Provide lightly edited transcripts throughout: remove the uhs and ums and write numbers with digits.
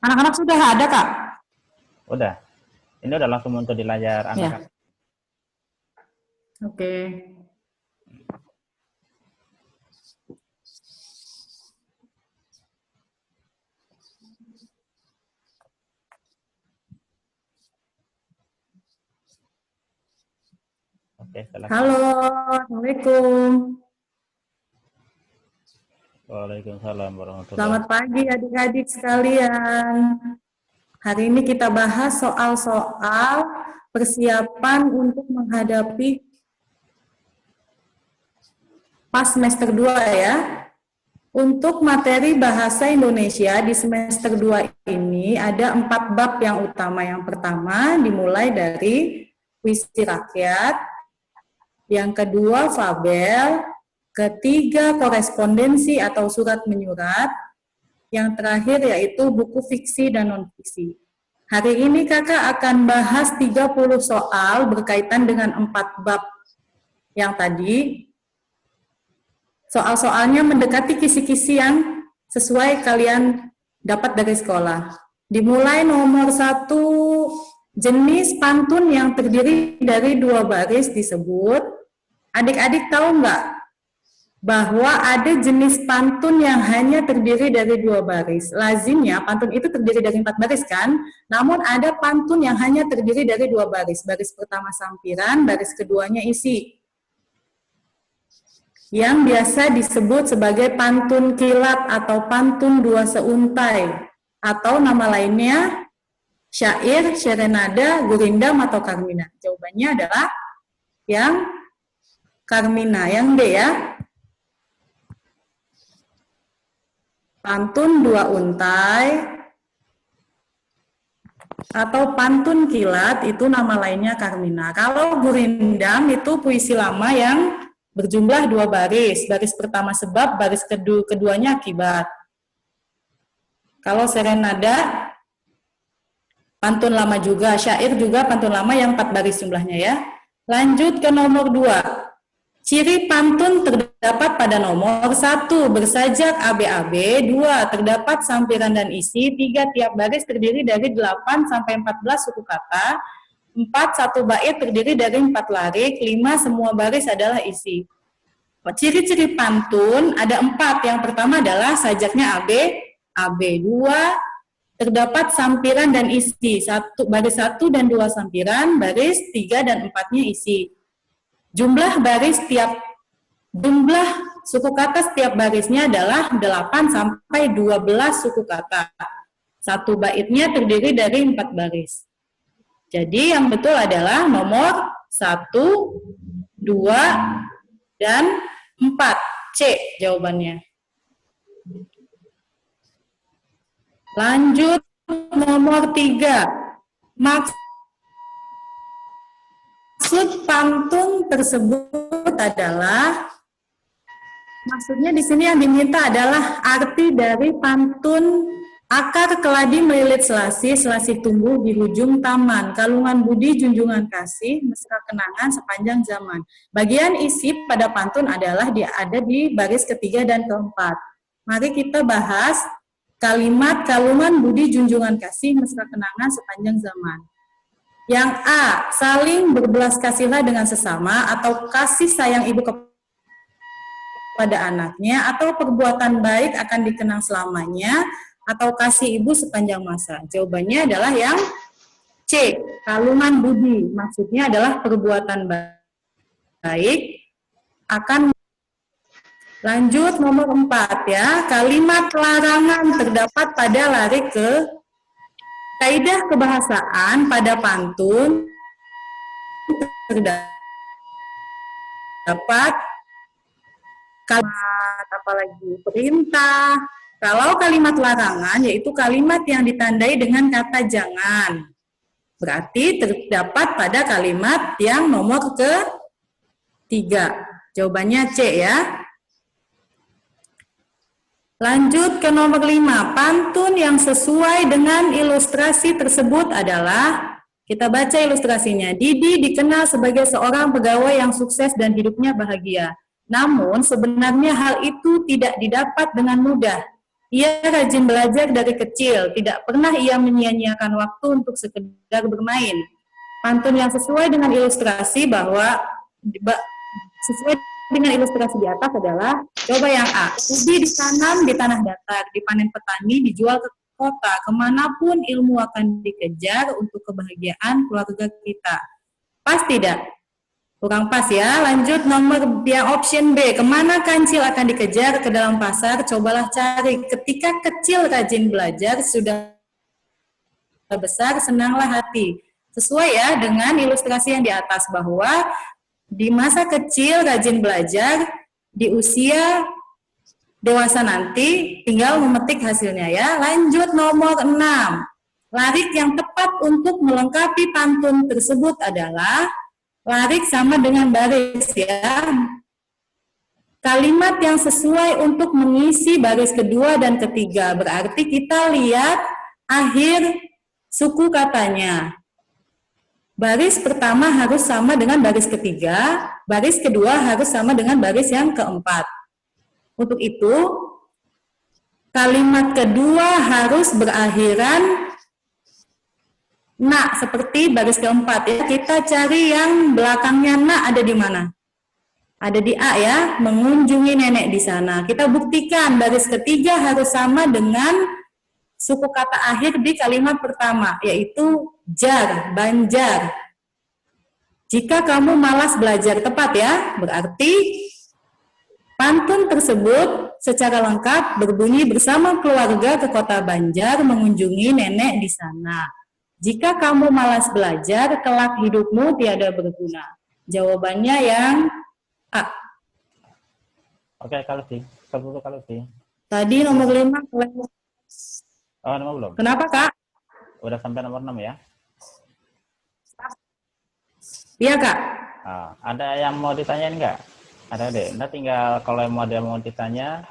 Anak-anak sudah ada, Kak? Udah. Ini udah langsung muncul di layar anak-anak. Ya. Oke. Oke, silakan. Halo, Assalamualaikum. Waalaikumsalam warahmatullahi Selamat pagi adik-adik sekalian. Hari ini kita bahas soal-soal persiapan untuk menghadapi pas semester 2 ya. Untuk materi bahasa Indonesia di semester 2 ini ada 4 bab yang utama. Yang pertama dimulai dari puisi rakyat, yang kedua fabel, ketiga korespondensi atau surat menyurat, yang terakhir yaitu buku fiksi dan non-fiksi. Hari ini kakak akan bahas 30 soal berkaitan dengan 4 bab yang tadi. Soal-soalnya mendekati kisi-kisi yang sesuai kalian dapat dari sekolah. Dimulai nomor 1, jenis pantun yang terdiri dari 2 baris disebut. Adik-adik tahu nggak bahwa ada jenis pantun yang hanya terdiri dari 2 baris. Lazimnya pantun itu terdiri dari 4 baris kan? Namun ada pantun yang hanya terdiri dari 2 baris. Baris pertama sampiran, baris keduanya isi. Yang biasa disebut sebagai pantun kilat atau pantun 2 seuntai. Atau nama lainnya syair, serenada, gurindam, atau karmina. Jawabannya adalah yang karmina, yang D ya. Pantun 2 untai atau pantun kilat itu nama lainnya karmina. Kalau gurindam itu puisi lama yang berjumlah 2 baris. Baris pertama sebab, baris keduanya akibat. Kalau serenada pantun lama juga, syair juga pantun lama yang 4 baris jumlahnya ya. Lanjut ke nomor 2. Ciri pantun terdapat pada nomor 1, bersajak ABAB, 2, terdapat sampiran dan isi, 3, tiap baris terdiri dari 8 sampai 14 suku kata, 4, satu bait terdiri dari 4 larik, 5, semua baris adalah isi. Ciri-ciri pantun ada 4, yang pertama adalah sajaknya AB, 2, terdapat sampiran dan isi, baris 1 dan 2 sampiran, baris 3 dan 4-nya isi. Jumlah suku kata setiap barisnya adalah 8 sampai 12 suku kata. Satu baitnya terdiri dari 4 baris. Jadi yang betul adalah nomor 1, 2, dan 4. C jawabannya. Lanjut nomor 3. Maksud pantun tersebut adalah, maksudnya di sini yang diminta adalah arti dari pantun. Akar keladi melilit selasi, selasi tumbuh di ujung taman, kalungan budi junjungan kasih, mesra kenangan sepanjang zaman. Bagian isi pada pantun adalah ada di baris ketiga dan keempat. Mari kita bahas kalimat kalungan budi junjungan kasih, mesra kenangan sepanjang zaman. Yang A, saling berbelas kasihilah dengan sesama atau kasih sayang ibu kepada anaknya, atau perbuatan baik akan dikenang selamanya, atau kasih ibu sepanjang masa. Jawabannya adalah yang C, kalungan budi. Maksudnya adalah perbuatan baik akan. Lanjut nomor 4 ya, kalimat larangan terdapat pada larik ke. Kaidah kebahasaan pada pantun terdapat kalimat apalagi perintah. Kalau kalimat larangan yaitu kalimat yang ditandai dengan kata jangan. Berarti terdapat pada kalimat yang nomor ke-3. Jawabannya C ya. Lanjut ke nomor 5. Pantun yang sesuai dengan ilustrasi tersebut adalah, kita baca ilustrasinya. Didi dikenal sebagai seorang pegawai yang sukses dan hidupnya bahagia. Namun sebenarnya hal itu tidak didapat dengan mudah. Ia rajin belajar dari kecil, tidak pernah ia menyia-nyiakan waktu untuk sekedar bermain. Pantun yang sesuai dengan ilustrasi sesuai dengan ilustrasi di atas adalah, coba yang A, ubi ditanam di tanah datar, dipanen petani, dijual ke kota, kemanapun ilmu akan dikejar untuk kebahagiaan keluarga kita. Pas tidak? Kurang pas ya. Lanjut nomor yang option B. Kemana kancil akan dikejar? Ke dalam pasar. Cobalah cari. Ketika kecil rajin belajar, sudah besar senanglah hati. Sesuai ya dengan ilustrasi yang di atas bahwa di masa kecil rajin belajar, di usia dewasa nanti tinggal memetik hasilnya ya. Lanjut nomor 6. Larik yang tepat untuk melengkapi pantun tersebut adalah larik sama dengan baris ya. Kalimat yang sesuai untuk mengisi baris kedua dan ketiga. Berarti kita lihat akhir suku katanya. Baris pertama harus sama dengan baris ketiga, baris kedua harus sama dengan baris yang keempat. Untuk itu, kalimat kedua harus berakhiran na, seperti baris keempat ya. Kita cari yang belakangnya na ada di mana? Ada di A ya, mengunjungi nenek di sana. Kita buktikan baris ketiga harus sama dengan suku kata akhir di kalimat pertama, yaitu jar, banjar. Jika kamu malas belajar, tepat ya, berarti pantun tersebut secara lengkap berbunyi bersama keluarga ke kota Banjar mengunjungi nenek di sana. Jika kamu malas belajar, kelak hidupmu tiada berguna. Jawabannya yang A. Oke, kalau sih. Kalau sih. Tadi nomor 5. Oh, nomor belum? Kenapa, Kak? Udah sampai nomor 6 ya? Iya, Kak. Nah, ada yang mau ditanyain nggak? Ada deh. Nanti tinggal kalau ada yang mau ditanya,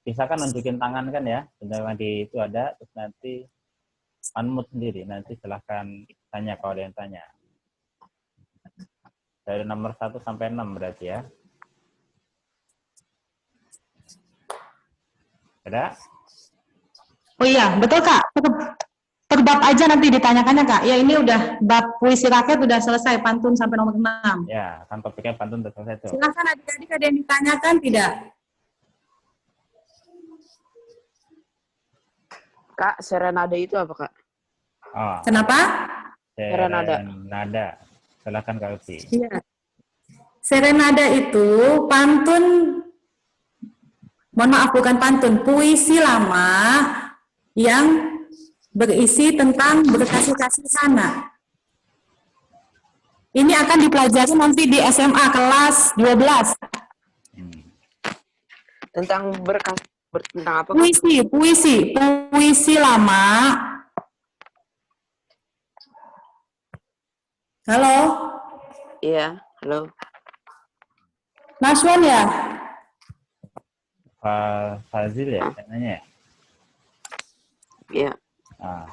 bisa kan nunjukin tangan kan ya. Sebenarnya di itu ada, terus nanti unmute sendiri. Nanti silahkan tanya kalau ada yang tanya. Dari nomor 1 sampai 6 berarti ya. Ada? Oh iya, betul, Kak. Per bab aja nanti ditanyakannya, Kak. Ya, ini udah bab puisi rakyat udah selesai, pantun sampai nomor 6. Ya, kan topiknya pantun udah selesai tuh. Silakan adik-adik ada yang ditanyakan tidak? Kak, serenade itu apa, Kak? Oh, Kenapa? Serenada. Silakan Kak Uci. Iya. Serenada itu pantun, mohon maaf bukan pantun, puisi lama yang berisi tentang berkasih-kasih sana. Ini akan dipelajari nanti di SMA kelas 12. Tentang tentang apa, Kak? Puisi lama. Halo? Iya, halo. Naswan ya? Fazil ya, nanya ya? Iya. Ah.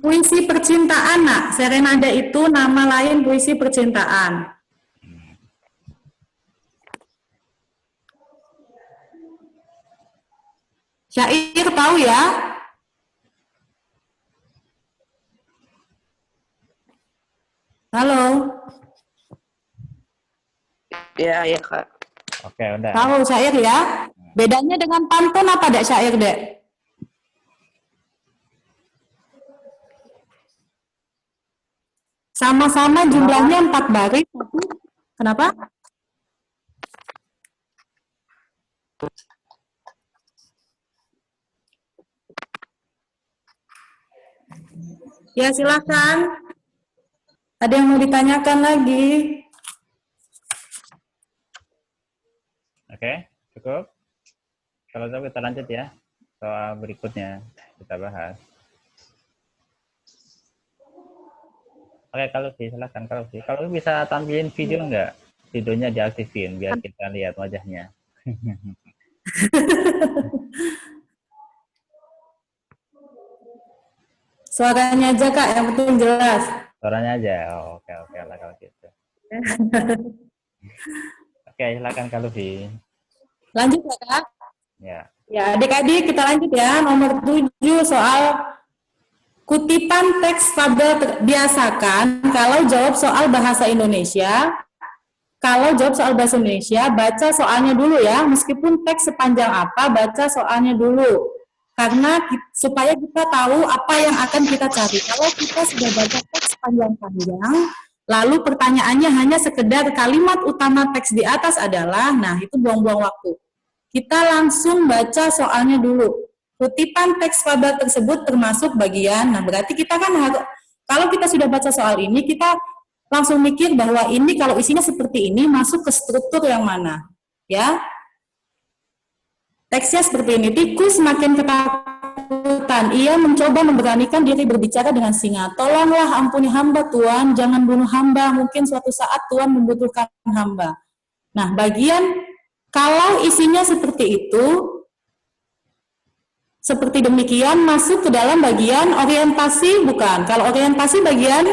Puisi percintaan, nak. Serenada itu nama lain puisi percintaan. Syair tahu ya? Halo? Iya, iya, Kak. Oke, udah. Tahu syair ya? Bedanya dengan pantun apa, Dek, syair, Dek? Sama-sama jumlahnya 4 baris. Kenapa? Ya, silakan. Ada yang mau ditanyakan lagi? Oke, cukup. Kalau gitu kita lanjut ya. Soal berikutnya kita bahas. Oke, kalau sih silakan kalau sih. Kalau bisa tampilin video enggak? Videonya diaktifin biar kita lihat wajahnya. Suaranya aja, Kak, yang penting jelas. Suaranya aja. Oh, oke lah kalau gitu. Oke, silakan Kak Lufi. Lanjut ya, Kak? Ya. Ya, adik-adik kita lanjut ya. Nomor 7 soal kutipan teks fabel biasakan kalau jawab soal bahasa Indonesia. Kalau jawab soal bahasa Indonesia, baca soalnya dulu ya. Meskipun teks sepanjang apa, baca soalnya dulu. Karena supaya kita tahu apa yang akan kita cari. Kalau kita sudah baca teks panjang-panjang, lalu pertanyaannya hanya sekedar kalimat utama teks di atas adalah, nah itu buang-buang waktu. Kita langsung baca soalnya dulu. Kutipan teks fabel tersebut termasuk bagian, nah berarti kita kan harus, kalau kita sudah baca soal ini, kita langsung mikir bahwa ini kalau isinya seperti ini masuk ke struktur yang mana, ya. Teksnya seperti ini, tikus makin ketakutan, ia mencoba memberanikan diri berbicara dengan singa. Tolonglah ampuni hamba Tuan, jangan bunuh hamba, mungkin suatu saat Tuan membutuhkan hamba. Nah, bagian kalau isinya seperti itu, seperti demikian masuk ke dalam bagian orientasi, bukan? Kalau orientasi bagian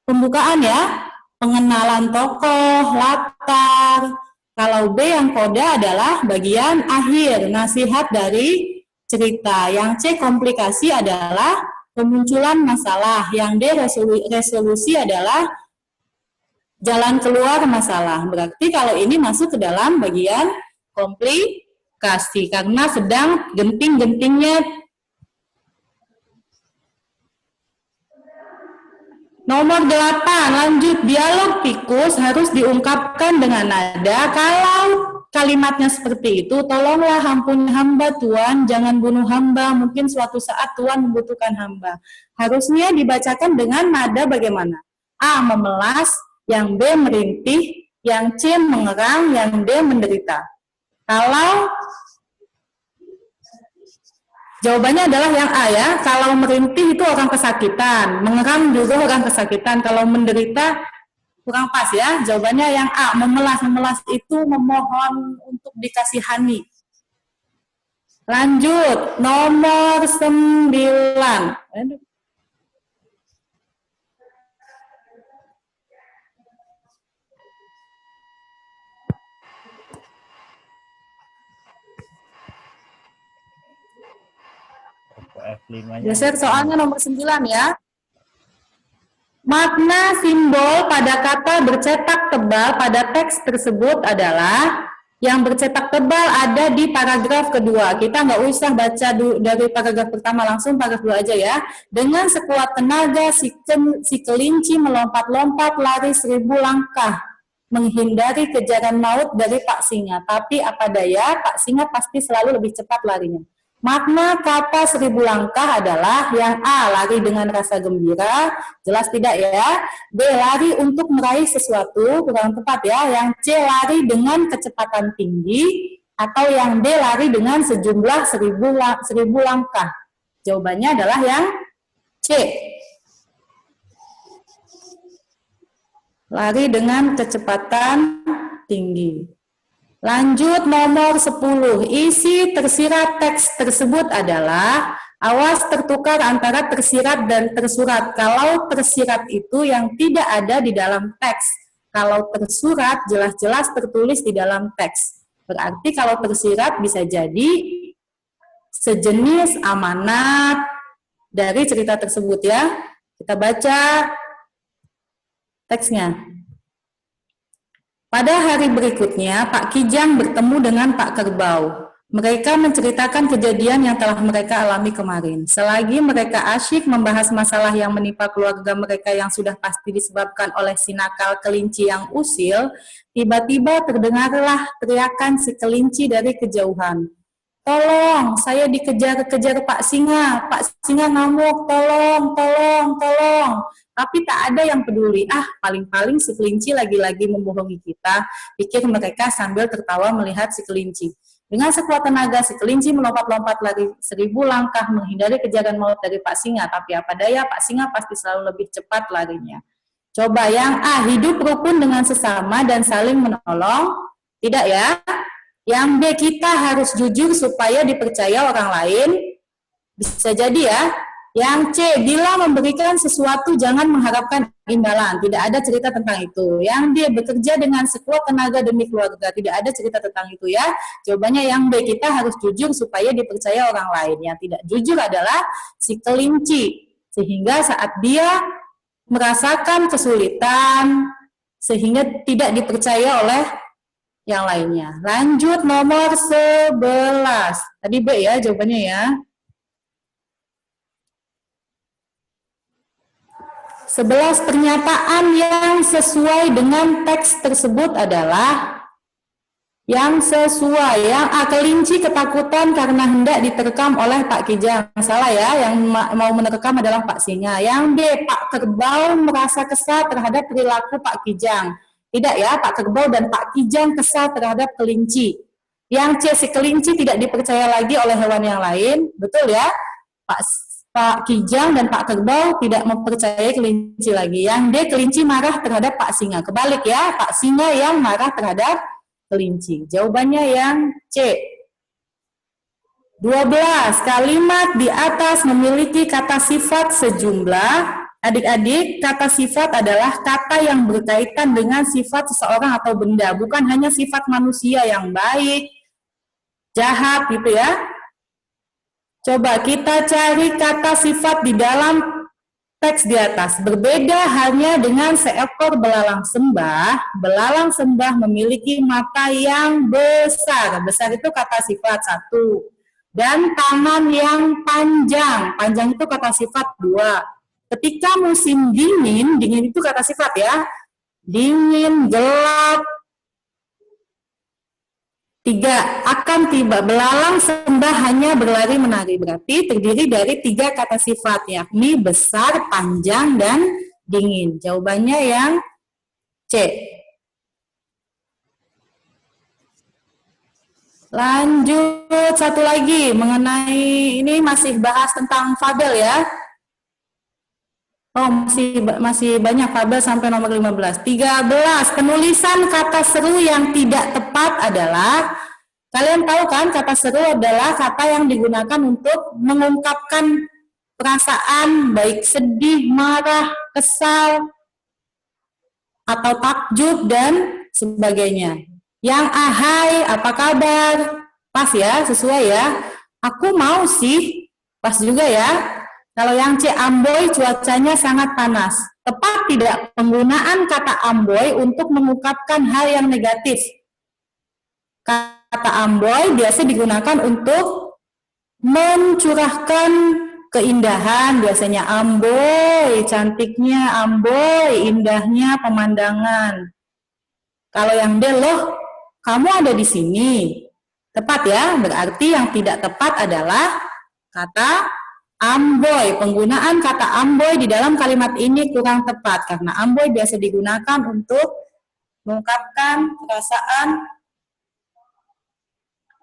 pembukaan ya, pengenalan tokoh, latar. Kalau B yang koda adalah bagian akhir, nasihat dari cerita. Yang C komplikasi adalah pemunculan masalah. Yang D resolusi adalah jalan keluar masalah. Berarti kalau ini masuk ke dalam bagian komplikasi karena sedang genting-gentingnya. Nomor 8, lanjut. Dialog tikus harus diungkapkan dengan nada. Kalau kalimatnya seperti itu, tolonglah ampuni hamba Tuan, jangan bunuh hamba, mungkin suatu saat Tuan membutuhkan hamba. Harusnya dibacakan dengan nada bagaimana? A. Memelas, yang B. merintih, yang C. mengerang, yang D. menderita. Kalau jawabannya adalah yang A ya, kalau merintih itu orang kesakitan, mengerang juga orang kesakitan, kalau menderita kurang pas ya, jawabannya yang A, memelas. Memelas itu memohon untuk dikasihani. Lanjut, nomor 9. Geser soalnya nomor 9 ya. Makna simbol pada kata bercetak tebal pada teks tersebut adalah yang bercetak tebal ada di paragraf kedua. Kita nggak usah baca dari paragraf pertama, langsung paragraf 2 aja ya. Dengan sekuat tenaga si kelinci melompat-lompat lari 1000 langkah menghindari kejaran maut dari Pak Singa. Tapi apa daya, Pak Singa pasti selalu lebih cepat larinya. Makna kata 1000 langkah adalah yang A, lari dengan rasa gembira, jelas tidak ya. B, lari untuk meraih sesuatu, kurang tepat ya. Yang C, lari dengan kecepatan tinggi, atau yang D, lari dengan sejumlah 1000 langkah. Jawabannya adalah yang C. Lari dengan kecepatan tinggi. Lanjut nomor 10. Isi tersirat teks tersebut adalah awas tertukar antara tersirat dan tersurat. Kalau tersirat itu yang tidak ada di dalam teks. Kalau tersurat jelas-jelas tertulis di dalam teks. Berarti kalau tersirat bisa jadi sejenis amanat dari cerita tersebut ya. Kita baca teksnya. Pada hari berikutnya, Pak Kijang bertemu dengan Pak Kerbau. Mereka menceritakan kejadian yang telah mereka alami kemarin. Selagi mereka asyik membahas masalah yang menimpa keluarga mereka yang sudah pasti disebabkan oleh si nakal kelinci yang usil, tiba-tiba terdengarlah teriakan si kelinci dari kejauhan. Tolong, saya dikejar-kejar Pak Singa. Pak Singa ngamuk, tolong, tolong, tolong. Tapi tak ada yang peduli. Paling-paling si kelinci lagi-lagi membohongi kita, pikir mereka sambil tertawa melihat si kelinci. Dengan sekuat tenaga, si kelinci melompat-lompat lari 1000 langkah menghindari kejaran maut dari Pak Singa. Tapi apa daya, Pak Singa pasti selalu lebih cepat larinya. Coba yang A, hidup rukun dengan sesama dan saling menolong. Tidak ya. Yang B, kita harus jujur supaya dipercaya orang lain. Bisa jadi ya. Yang C, bila memberikan sesuatu jangan mengharapkan imbalan. Tidak ada cerita tentang itu. Yang D, bekerja dengan sekuat tenaga demi keluarga. Tidak ada cerita tentang itu ya. Jawabannya yang B, kita harus jujur supaya dipercaya orang lain. Yang tidak jujur adalah si kelinci. Sehingga saat dia merasakan kesulitan, sehingga tidak dipercaya oleh yang lainnya. Lanjut nomor 11. Tadi B ya jawabannya ya. 11 pernyataan yang sesuai dengan teks tersebut adalah yang sesuai. Yang A, kelinci ketakutan karena hendak diterkam oleh Pak Kijang. Salah ya, yang mau menerkam adalah Pak Singa. Yang B, Pak Kerbau merasa kesal terhadap perilaku Pak Kijang. Tidak ya, Pak Kerbau dan Pak Kijang kesal terhadap kelinci. Yang C, si kelinci tidak dipercaya lagi oleh hewan yang lain. Betul ya, Pak Kijang dan Pak Kerbau tidak mempercayai kelinci lagi. Yang D, kelinci marah terhadap Pak Singa. Kebalik ya, Pak Singa yang marah terhadap kelinci. Jawabannya yang C. 12. Kalimat di atas memiliki kata sifat sejumlah. Adik-adik, kata sifat adalah kata yang berkaitan dengan sifat seseorang atau benda, bukan hanya sifat manusia yang baik, jahat gitu ya. Coba kita cari kata sifat di dalam teks di atas. Berbeda halnya dengan seekor belalang sembah. Belalang sembah memiliki mata yang besar. Besar itu kata sifat 1. Dan tangan yang panjang. Panjang itu kata sifat 2. Ketika musim dingin, dingin itu kata sifat ya. Dingin, gelap. 3. Akan tiba. Belalang sembah hanya berlari menari. Berarti terdiri dari 3 kata sifat, yakni besar, panjang, dan dingin. Jawabannya yang C. Lanjut satu lagi mengenai ini masih bahas tentang fabel ya. Oh, masih banyak fabel sampai nomor 15. 13. Penulisan kata seru yang tidak tepat adalah, kalian tahu kan kata seru adalah kata yang digunakan untuk mengungkapkan perasaan baik sedih, marah, kesal, atau takjub dan sebagainya. Yang ahai, apa kabar? Pas ya, sesuai ya. Aku mau sih, pas juga ya. Kalau yang C, amboy cuacanya sangat panas. Tepat tidak penggunaan kata amboy untuk mengungkapkan hal yang negatif? Kata amboy biasa digunakan untuk mencurahkan keindahan. Biasanya amboy, cantiknya amboy, indahnya pemandangan. Kalau yang D, loh, kamu ada di sini. Tepat ya, berarti yang tidak tepat adalah kata amboy. Penggunaan kata amboy di dalam kalimat ini kurang tepat karena amboy biasa digunakan untuk mengungkapkan perasaan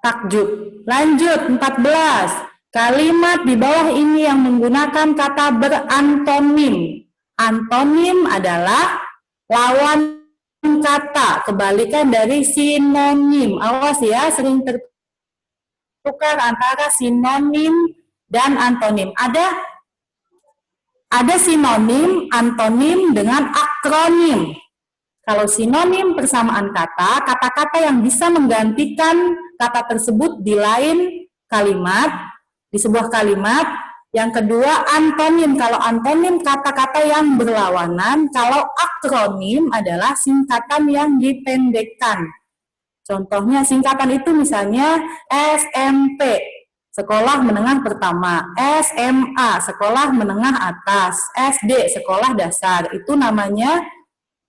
takjub. Lanjut 14. Kalimat di bawah ini yang menggunakan kata berantonim. Antonim adalah lawan kata, kebalikan dari sinonim. Awas ya, sering tertukar antara sinonim dan antonim. Ada sinonim, antonim dengan akronim. Kalau sinonim persamaan kata, kata-kata yang bisa menggantikan kata tersebut di lain kalimat, di sebuah kalimat. Yang kedua, antonim. Kalau antonim kata-kata yang berlawanan, kalau akronim adalah singkatan yang dipendekkan. Contohnya singkatan itu misalnya SMP, Sekolah Menengah Pertama, SMA, Sekolah Menengah Atas, SD, Sekolah Dasar. Itu namanya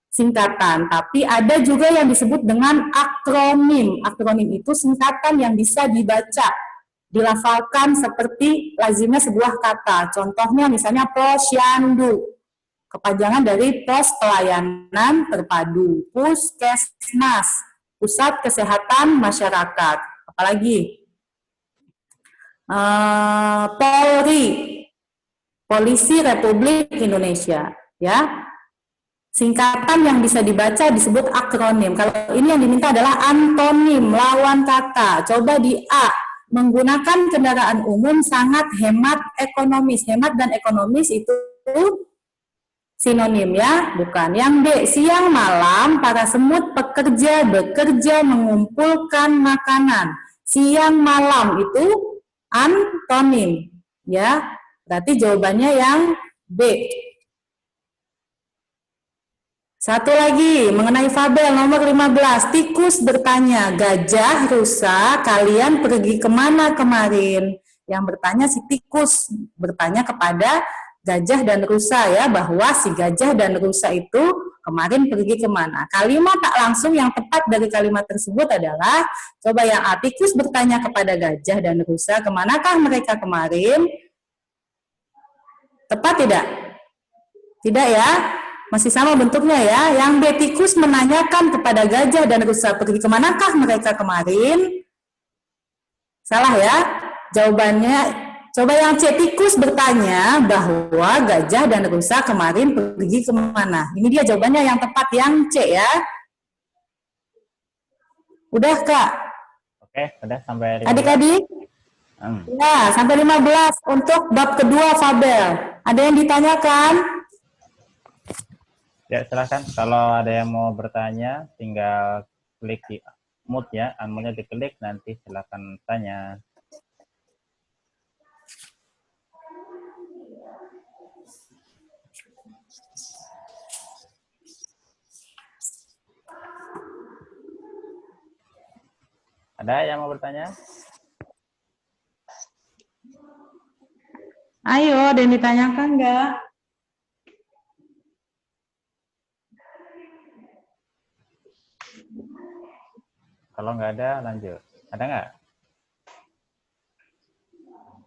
singkatan. Tapi ada juga yang disebut dengan akronim. Akronim itu singkatan yang bisa dibaca, dilafalkan seperti lazimnya sebuah kata. Contohnya misalnya posyandu, kepanjangan dari pos pelayanan terpadu, puskesmas, pusat kesehatan masyarakat. Apalagi? Polri, Polisi Republik Indonesia, ya. Singkatan yang bisa dibaca disebut akronim. Kalau ini yang diminta adalah antonim, lawan kata. Coba di A, menggunakan kendaraan umum sangat hemat ekonomis. Hemat dan ekonomis itu sinonim ya, bukan. Yang B, siang malam para semut pekerja bekerja mengumpulkan makanan. Siang malam itu antonim ya. Berarti jawabannya yang B. Satu lagi mengenai fabel nomor 15. Tikus bertanya, gajah, rusa, kalian pergi kemana kemarin? Yang bertanya si tikus bertanya kepada gajah dan rusa ya, bahwa si gajah dan rusa itu kemarin pergi kemana. Kalimat tak langsung yang tepat dari kalimat tersebut adalah, coba yang A, tikus bertanya kepada gajah dan rusa, kemanakah mereka kemarin? Tepat tidak? Tidak ya? Masih sama bentuknya ya. Yang B, tikus menanyakan kepada gajah dan rusa, pergi kemanakah mereka kemarin? Salah ya? Jawabannya, coba yang C, tikus bertanya bahwa gajah dan rusa kemarin pergi kemana. Ini dia jawabannya yang tepat, yang C ya. Udah Kak? Oke, udah sampai 15. Adik-adik? Ya, sampai 15 untuk bab kedua fabel. Ada yang ditanyakan? Ya, silakan. Kalau ada yang mau bertanya, tinggal klik di mute ya. Unmute-nya diklik, nanti silakan tanya. Ada yang mau bertanya? Ayo, ada yang ditanyakan nggak? Kalau nggak ada, lanjut. Ada nggak?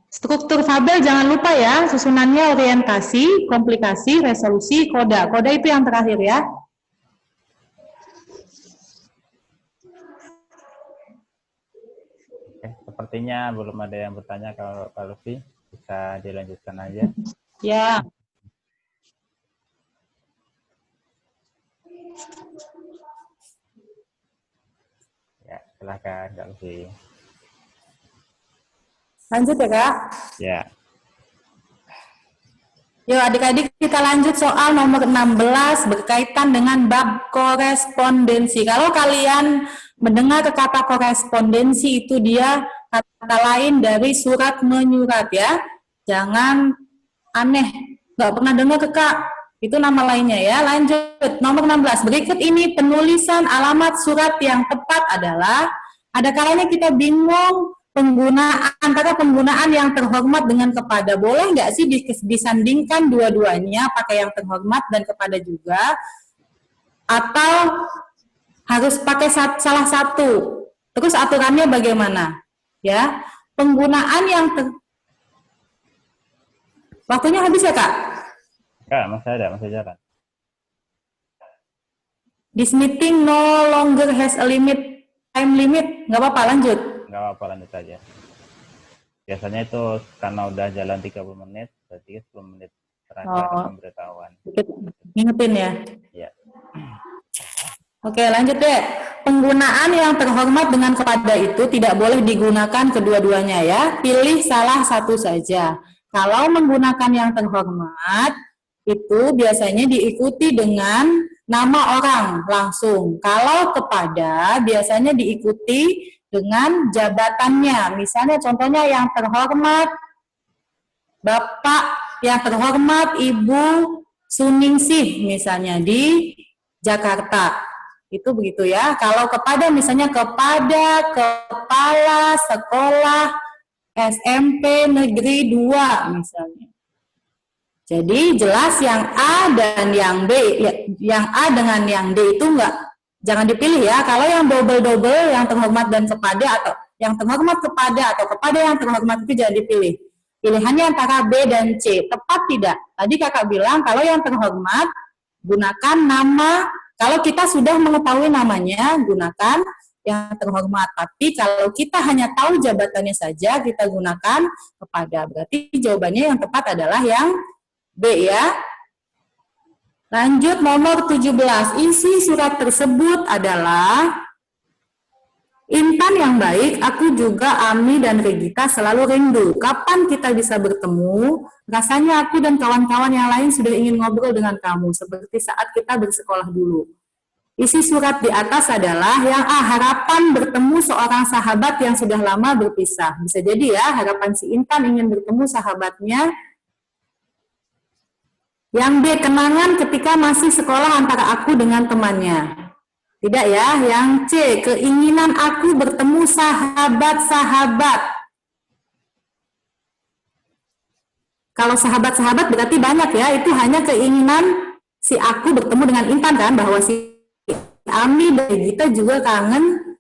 Struktur fabel jangan lupa ya, susunannya orientasi, komplikasi, resolusi, koda. Koda itu yang terakhir ya. Oke, sepertinya belum ada yang bertanya. Kalau Pak Lutfi bisa dilanjutkan aja. Ya. Ya, silakan Kak Lutfi. Lanjut ya Kak. Ya. Yuk adik-adik kita lanjut soal nomor 16 berkaitan dengan bab korespondensi. Kalau kalian mendengar kata korespondensi itu dia kata lain dari surat menyurat ya. Jangan aneh, nggak pernah dengar Kak. Itu nama lainnya ya. Lanjut, nomor 16. Berikut ini penulisan alamat surat yang tepat adalah, ada kalanya kita bingung antara penggunaan yang terhormat dengan kepada. Boleh nggak sih disandingkan dua-duanya, pakai yang terhormat dan kepada juga? Atau harus pakai salah satu? Terus aturannya bagaimana? Ya, penggunaan yang waktunya habis ya Kak? Kak, masih ada, masih jalan. This meeting no longer has a time limit. Nggak apa-apa, lanjut. Nggak apa-apa, lanjut aja. Biasanya itu karena udah jalan 30 menit, berarti 10 menit terakhir pemberitahuan. Ngingetin ya? Iya. Oke, lanjut deh. Penggunaan yang terhormat dengan kepada itu tidak boleh digunakan kedua-duanya ya. Pilih salah satu saja. Kalau menggunakan yang terhormat, itu biasanya diikuti dengan nama orang langsung. Kalau kepada biasanya diikuti dengan jabatannya. Misalnya contohnya yang terhormat Bapak, yang terhormat Ibu Suningsih misalnya di Jakarta. Itu begitu ya. Kalau kepada misalnya kepada kepala sekolah SMP Negeri 2 misalnya. Jadi jelas yang A dan yang B, yang A dengan yang D itu jangan dipilih ya. Kalau yang double-double, yang terhormat dan kepada, atau yang terhormat kepada atau kepada yang terhormat itu jangan dipilih. Pilihannya antara B dan C. Tepat tidak? Tadi kakak bilang kalau yang terhormat gunakan nama. Kalau kita sudah mengetahui namanya, gunakan yang terhormat. Tapi kalau kita hanya tahu jabatannya saja, kita gunakan kepada. Berarti jawabannya yang tepat adalah yang B ya. Lanjut nomor 17. Isi surat tersebut adalah Intan yang baik, aku juga Ami dan Regita selalu rindu. Kapan kita bisa bertemu? Rasanya aku dan kawan-kawan yang lain sudah ingin ngobrol dengan kamu, seperti saat kita bersekolah dulu. Isi surat di atas adalah yang A, harapan bertemu seorang sahabat yang sudah lama berpisah. Bisa jadi ya, harapan si Intan ingin bertemu sahabatnya. Yang B, kenangan ketika masih sekolah antara aku dengan temannya. Tidak ya, yang C, keinginan aku bertemu sahabat-sahabat. Kalau sahabat-sahabat berarti banyak ya, itu hanya keinginan si aku bertemu dengan Intan kan, bahwa si Ami dan Gita juga kangen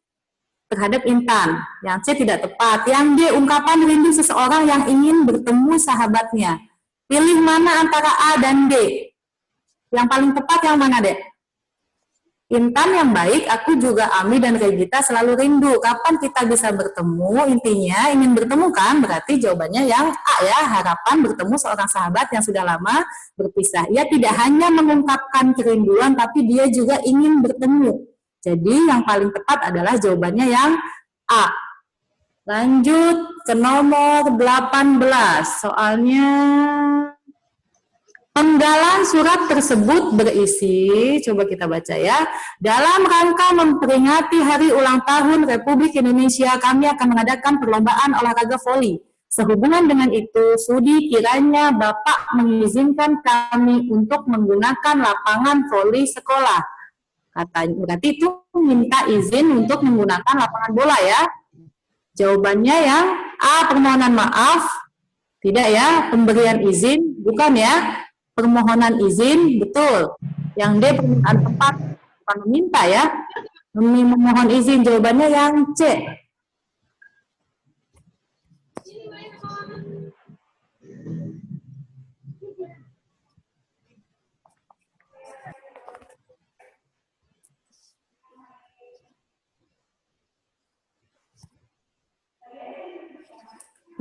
terhadap Intan. Yang C tidak tepat. Yang D, ungkapan rindu seseorang yang ingin bertemu sahabatnya. Pilih mana antara A dan D? Yang paling tepat yang mana, Dek? Intan yang baik, aku juga Ami dan Regita selalu rindu. Kapan kita bisa bertemu? Intinya ingin bertemu kan? Berarti jawabannya yang A ya, harapan bertemu seorang sahabat yang sudah lama berpisah. Ia tidak hanya mengungkapkan kerinduan, tapi dia juga ingin bertemu. Jadi yang paling tepat adalah jawabannya yang A. Lanjut ke nomor 18. Soalnya penggalan surat tersebut berisi, coba kita baca ya. Dalam rangka memperingati Hari Ulang Tahun Republik Indonesia, kami akan mengadakan perlombaan olahraga voli. Sehubungan dengan itu, Sudi kiranya Bapak mengizinkan kami untuk menggunakan lapangan voli sekolah. Katanya, berarti itu minta izin untuk menggunakan lapangan bola ya. Jawabannya yang A, permohonan maaf. Tidak ya, pemberian izin, bukan ya. Permohonan izin, betul. Yang D, permintaan tempat, bukan meminta ya. Memohon izin, jawabannya yang C.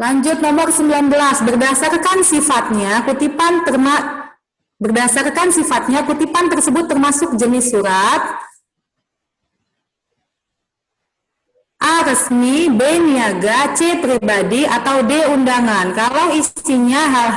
Lanjut nomor 19, berdasarkan sifatnya kutipan tersebut termasuk jenis surat A, resmi, B, niaga, C, pribadi, atau D, undangan. Kalau isinya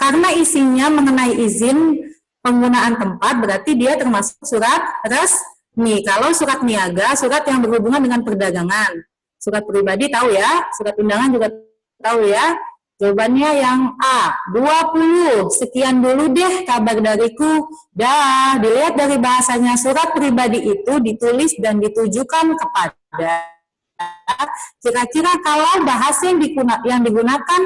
karena isinya mengenai izin penggunaan tempat, berarti dia termasuk surat resmi. Kalau surat niaga, surat yang berhubungan dengan perdagangan. Surat pribadi tahu ya, surat undangan juga tahu ya. Jawabannya yang A, 20. Sekian dulu deh kabar dariku. Dah, dilihat dari bahasanya, surat pribadi itu ditulis dan ditujukan kepada, kira-kira kalau bahasa yang digunakan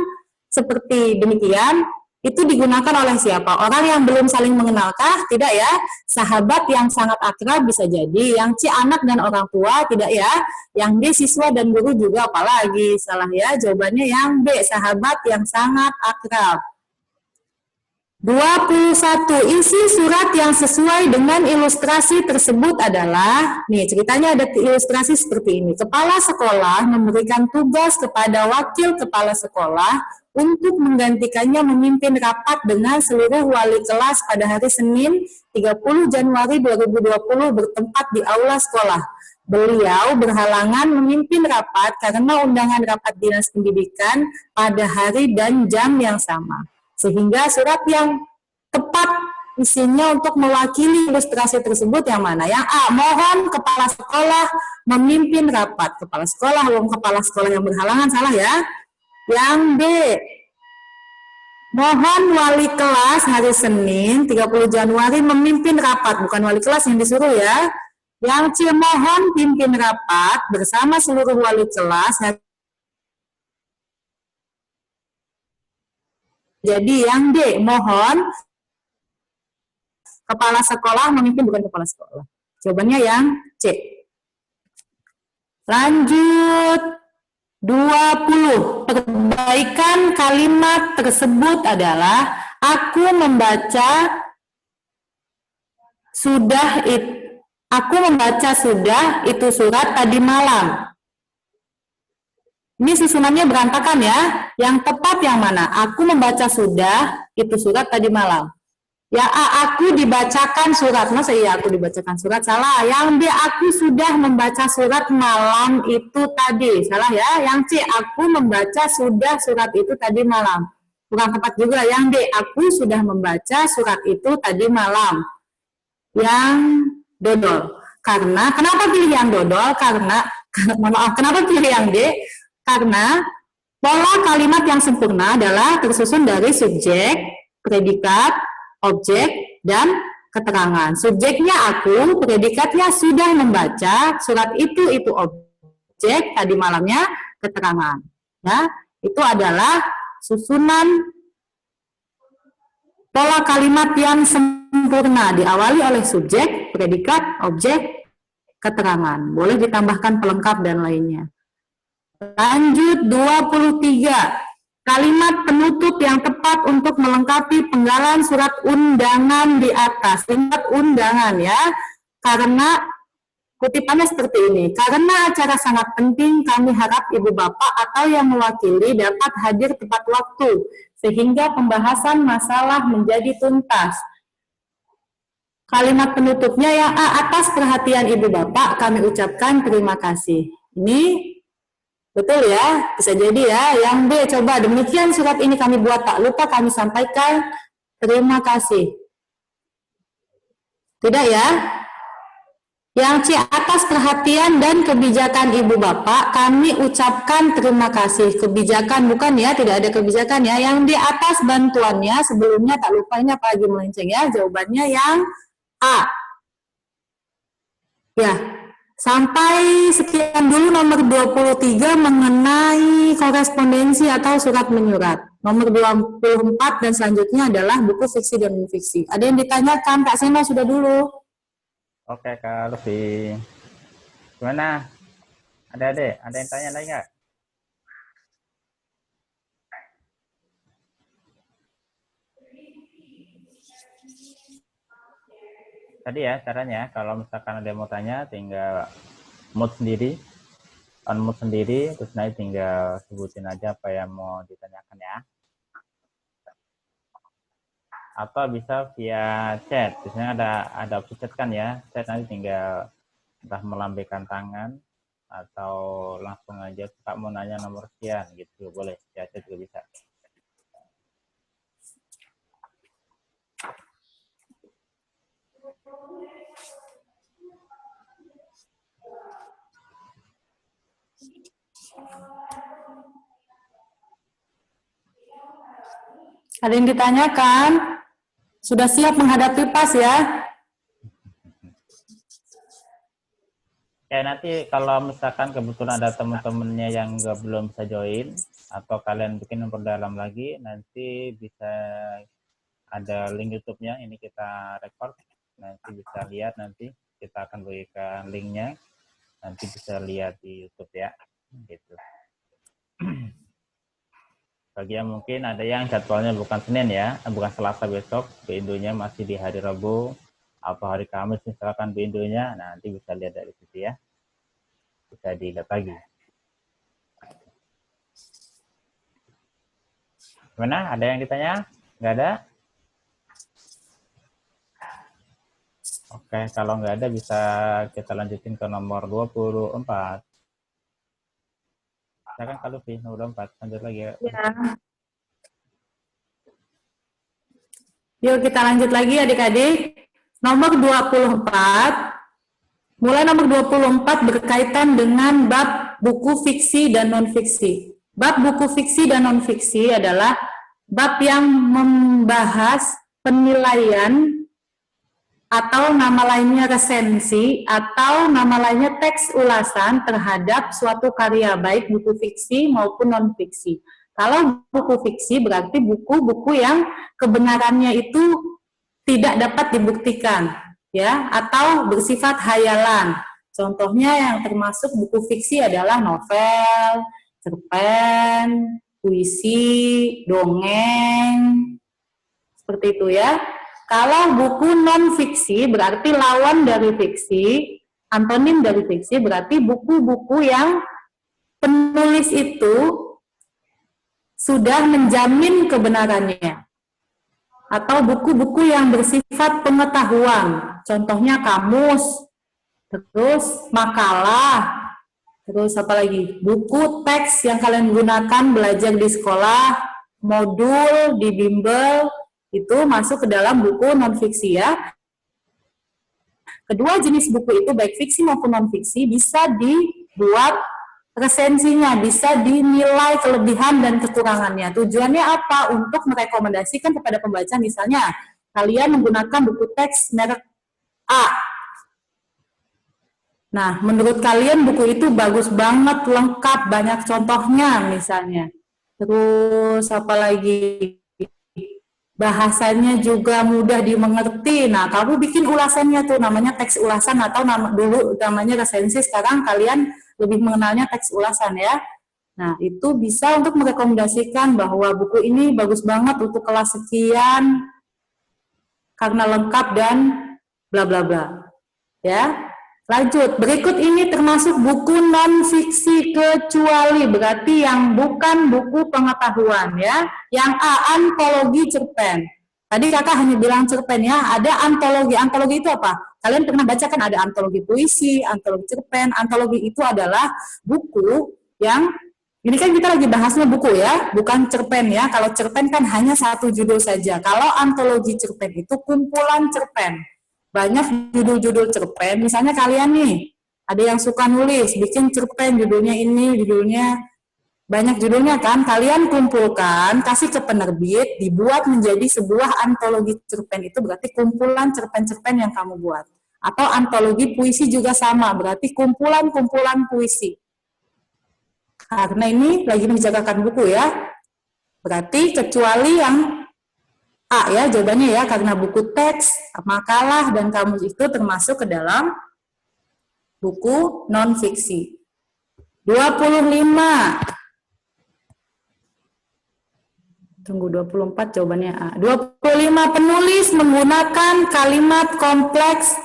seperti demikian, itu digunakan oleh siapa? Orang yang belum saling mengenalkah? Tidak ya. Sahabat yang sangat akrab bisa jadi. Yang C, anak dan orang tua, tidak ya. Yang D, siswa dan guru juga, apalagi salah ya. Jawabannya yang B, sahabat yang sangat akrab. 21. Isi surat yang sesuai dengan ilustrasi tersebut adalah, nih ceritanya ada ilustrasi seperti ini. Kepala sekolah memberikan tugas kepada wakil kepala sekolah untuk menggantikannya memimpin rapat dengan seluruh wali kelas pada hari Senin 30 Januari 2020 bertempat di aula sekolah. Beliau berhalangan memimpin rapat karena undangan rapat dinas pendidikan pada hari dan jam yang sama. Sehingga surat yang tepat isinya untuk mewakili ilustrasi tersebut yang mana? Yang A, mohon kepala sekolah memimpin rapat. Kepala sekolah, kepala sekolah yang berhalangan, salah ya. Yang B, mohon wali kelas hari Senin 30 Januari memimpin rapat, bukan wali kelas yang disuruh ya. Yang C, mohon pimpin rapat bersama seluruh wali kelas. Jadi yang D, mohon kepala sekolah memimpin, bukan kepala sekolah. Jawabannya yang C. Lanjut. 20. Perbaikan kalimat tersebut adalah aku membaca sudah itu surat tadi malam. Ini susunannya berantakan ya. Yang tepat yang mana? Aku membaca sudah itu surat tadi malam. Ya A, aku dibacakan surat. Masa iya aku dibacakan surat? Salah. Yang B, aku sudah membaca surat malam itu tadi. Salah ya. Yang C, aku membaca sudah surat itu tadi malam. Kurang tepat juga. Yang D, aku sudah membaca surat itu tadi malam. Yang dodol. Karena, kenapa pilih yang dodol? Karena, maaf, kenapa pilih yang D? Karena pola kalimat yang sempurna adalah tersusun dari subjek, predikat, objek, dan keterangan. Subjeknya aku, predikatnya sudah membaca, surat itu objek, tadi malamnya keterangan. Ya, itu adalah susunan pola kalimat yang sempurna, diawali oleh subjek, predikat, objek, keterangan. Boleh ditambahkan pelengkap dan lainnya. Lanjut 23. Kalimat penutup yang tepat untuk melengkapi penggalan surat undangan di atas. Ingat undangan ya, karena kutipannya seperti ini. Karena acara sangat penting, kami harap ibu bapak atau yang mewakili dapat hadir tepat waktu, sehingga pembahasan masalah menjadi tuntas. Kalimat penutupnya yang A, atas perhatian ibu bapak kami ucapkan terima kasih. Ini betul ya, bisa jadi ya. Yang B, coba demikian surat ini kami buat, tak lupa kami sampaikan terima kasih. Tidak ya? Yang C, atas perhatian dan kebijakan ibu bapak kami ucapkan terima kasih. Kebijakan bukan ya, tidak ada kebijakan ya. Yang D, atas bantuannya sebelumnya, tak lupa ini apa lagi melenceng ya. Jawabannya yang A. Ya. Sampai sekian dulu nomor 23 mengenai korespondensi atau surat menyurat. Nomor 24 dan selanjutnya adalah buku fiksi dan non-fiksi. Ada yang ditanyakan? Kak Sena sudah dulu. Oke, Kak Luffy. Gimana? Ada yang tanya lagi nggak? Tadi ya caranya, kalau misalkan ada yang mau tanya, tinggal unmute sendiri, terus nanti tinggal sebutin aja apa yang mau ditanyakan ya. Atau bisa via chat, biasanya ada opsi chat kan ya, chat nanti tinggal entah melambaikan tangan, atau langsung aja, Kak mau nanya nomor sekian, gitu, boleh, via chat juga bisa. Ada yang ditanyakan? Sudah siap menghadapi PAS ya? Ya nanti kalau misalkan kebetulan ada teman-temannya yang belum bisa join, atau kalian bikin memperdalam lagi, nanti bisa ada link YouTube-nya, ini kita record, nanti bisa lihat, nanti kita akan berikan linknya, nanti bisa lihat di YouTube ya, gitu. Bagi yang mungkin ada yang jadwalnya bukan Senin ya, bukan Selasa besok, di Indonya masih di hari Rabu atau hari Kamis misalkan di Indonya, nah nanti bisa lihat dari situ ya, bisa dilihat lagi. Gimana? Ada yang ditanya? Nggak ada? Oke, kalau nggak ada bisa kita lanjutin ke nomor 24. Silakan kalau Luffy, nomor 24. Lanjut lagi ya. Yuk kita lanjut lagi adik-adik. Nomor 24. Mulai nomor 24 berkaitan dengan bab buku fiksi dan non-fiksi. Bab buku fiksi dan non-fiksi adalah bab yang membahas penilaian atau nama lainnya resensi, atau nama lainnya teks ulasan terhadap suatu karya, baik buku fiksi maupun non-fiksi. Kalau buku fiksi berarti buku-buku yang kebenarannya itu tidak dapat dibuktikan, ya, atau bersifat hayalan. Contohnya yang termasuk buku fiksi adalah novel, cerpen, puisi, dongeng, seperti itu ya. Kalau buku non-fiksi berarti lawan dari fiksi, antonim dari fiksi berarti buku-buku yang penulis itu sudah menjamin kebenarannya. atau buku-buku yang bersifat pengetahuan. Contohnya kamus, terus makalah, terus apa lagi? Buku teks yang kalian gunakan belajar di sekolah, modul di bimbel, itu masuk ke dalam buku non-fiksi ya. Kedua jenis buku itu baik fiksi maupun non-fiksi bisa dibuat resensinya, bisa dinilai kelebihan dan kekurangannya. Tujuannya apa? Untuk merekomendasikan kepada pembaca, misalnya kalian menggunakan buku teks merek A. Nah, menurut kalian buku itu bagus banget, lengkap, banyak contohnya misalnya. Terus apa lagi? Bahasanya juga mudah dimengerti. Nah, kamu bikin ulasannya tuh, namanya teks ulasan atau dulu namanya resensi, sekarang kalian lebih mengenalnya teks ulasan ya. Nah, itu bisa untuk merekomendasikan bahwa buku ini bagus banget untuk kelas sekian karena lengkap dan bla bla bla. Ya. Lanjut, berikut ini termasuk buku non-fiksi kecuali, berarti yang bukan buku pengetahuan ya. Yang A, antologi cerpen. Tadi kakak hanya bilang cerpen ya, ada antologi. Antologi itu apa? Kalian pernah baca kan ada antologi puisi, antologi cerpen. Antologi itu adalah buku yang, ini kan kita lagi bahasnya buku ya, bukan cerpen ya. Kalau cerpen kan hanya satu judul saja. Kalau antologi cerpen itu kumpulan cerpen. Banyak judul-judul cerpen, misalnya kalian nih, ada yang suka nulis, bikin cerpen, judulnya ini, judulnya, banyak judulnya kan, kalian kumpulkan, kasih ke penerbit, dibuat menjadi sebuah antologi cerpen, itu berarti kumpulan cerpen-cerpen yang kamu buat. Atau antologi puisi juga sama, berarti kumpulan-kumpulan puisi. Karena ini lagi menjagakan buku ya, berarti kecuali yang A ya, jawabannya ya, karena buku teks, makalah, dan kamus itu termasuk ke dalam buku non-fiksi. 25. Tunggu, 24 jawabannya A. 25, penulis menggunakan kalimat kompleks.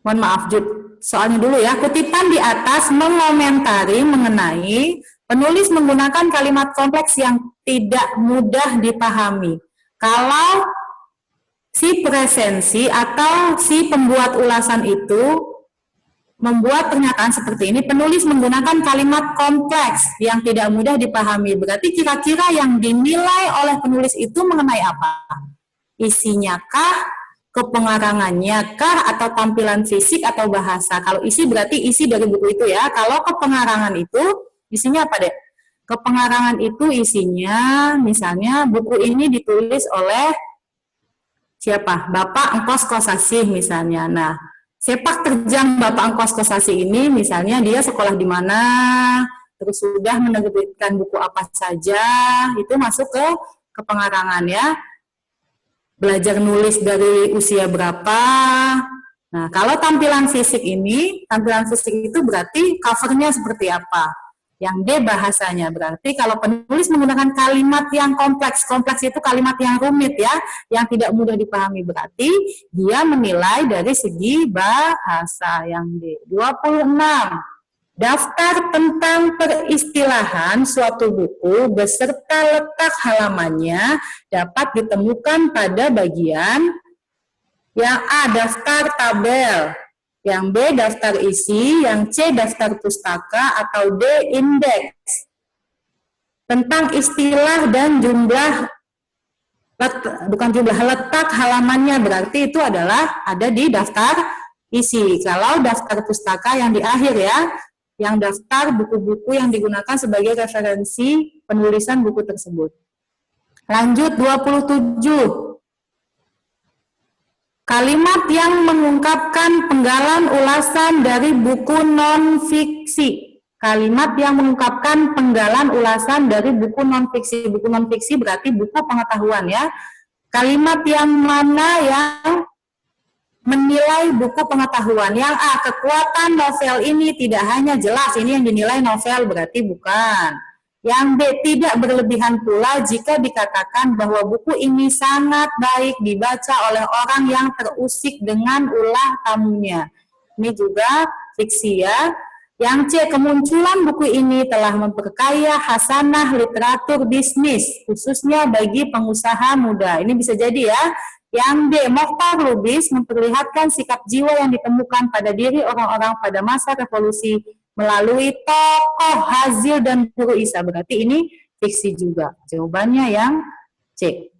Mohon maaf, Jud. Soalnya dulu ya, kutipan di atas mengomentari mengenai penulis menggunakan kalimat kompleks yang tidak mudah dipahami. Kalau si presensi atau si pembuat ulasan itu membuat pernyataan seperti ini, penulis menggunakan kalimat kompleks yang tidak mudah dipahami. Berarti kira-kira yang dinilai oleh penulis itu mengenai apa? Isinya kah, kepengarangannya kah, atau tampilan fisik atau bahasa? Kalau isi berarti isi dari buku itu ya. Kalau kepengarangan itu isinya apa deh? Kepengarangan itu isinya, misalnya buku ini ditulis oleh siapa? Bapak Engkos Kosasih misalnya. Nah, sepak terjang Bapak Engkos Kosasih ini, misalnya dia sekolah di mana, terus sudah menerbitkan buku apa saja, itu masuk ke kepengarangan ya. Belajar nulis dari usia berapa. Nah, kalau tampilan fisik ini, tampilan fisik itu berarti covernya seperti apa. Yang D bahasanya, berarti kalau penulis menggunakan kalimat yang kompleks, kompleks itu kalimat yang rumit ya, yang tidak mudah dipahami, berarti dia menilai dari segi bahasa. Yang D. 26. Daftar tentang peristilahan suatu buku beserta letak halamannya dapat ditemukan pada bagian yang A, daftar tabel, yang B, daftar isi, yang C, daftar pustaka, atau D, indeks. Tentang istilah dan jumlah, bukan jumlah, letak halamannya, berarti itu adalah ada di daftar isi. Kalau daftar pustaka yang di akhir ya, yang daftar buku-buku yang digunakan sebagai referensi penulisan buku tersebut. Lanjut 27. Kalimat yang mengungkapkan penggalan ulasan dari buku non-fiksi. Kalimat yang mengungkapkan penggalan ulasan dari buku non-fiksi. Buku non-fiksi berarti buku pengetahuan ya. Kalimat yang mana yang menilai buku pengetahuan. Yang A, kekuatan novel ini tidak hanya jelas, ini yang dinilai novel, berarti bukan. Yang B, tidak berlebihan pula jika dikatakan bahwa buku ini sangat baik dibaca oleh orang yang terusik dengan ulah tamunya. Ini juga fiksi ya. Yang C, kemunculan buku ini telah memperkaya khasanah literatur bisnis, khususnya bagi pengusaha muda. Ini bisa jadi ya. Yang D, Mokhtar Lubis memperlihatkan sikap jiwa yang ditemukan pada diri orang-orang pada masa revolusi melalui tokoh Hazil dan Guru Isa. Berarti ini fiksi juga. Jawabannya yang C.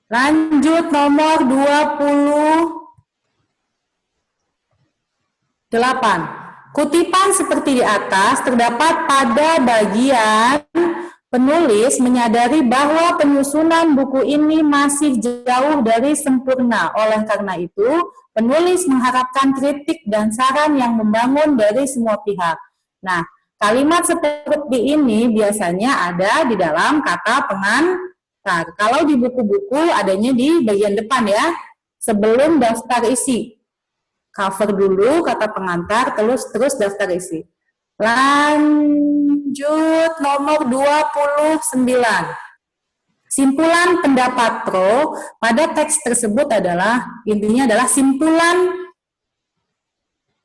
Lanjut nomor 28. Kutipan seperti di atas terdapat pada bagian penulis menyadari bahwa penyusunan buku ini masih jauh dari sempurna. Oleh karena itu, penulis mengharapkan kritik dan saran yang membangun dari semua pihak. Nah, kalimat seperti ini biasanya ada di dalam kata pengantar. Kalau di buku-buku adanya di bagian depan ya, sebelum daftar isi. Cover dulu kata pengantar, terus daftar isi. Lanjut nomor 29. Simpulan pendapat pro pada teks tersebut adalah, intinya adalah simpulan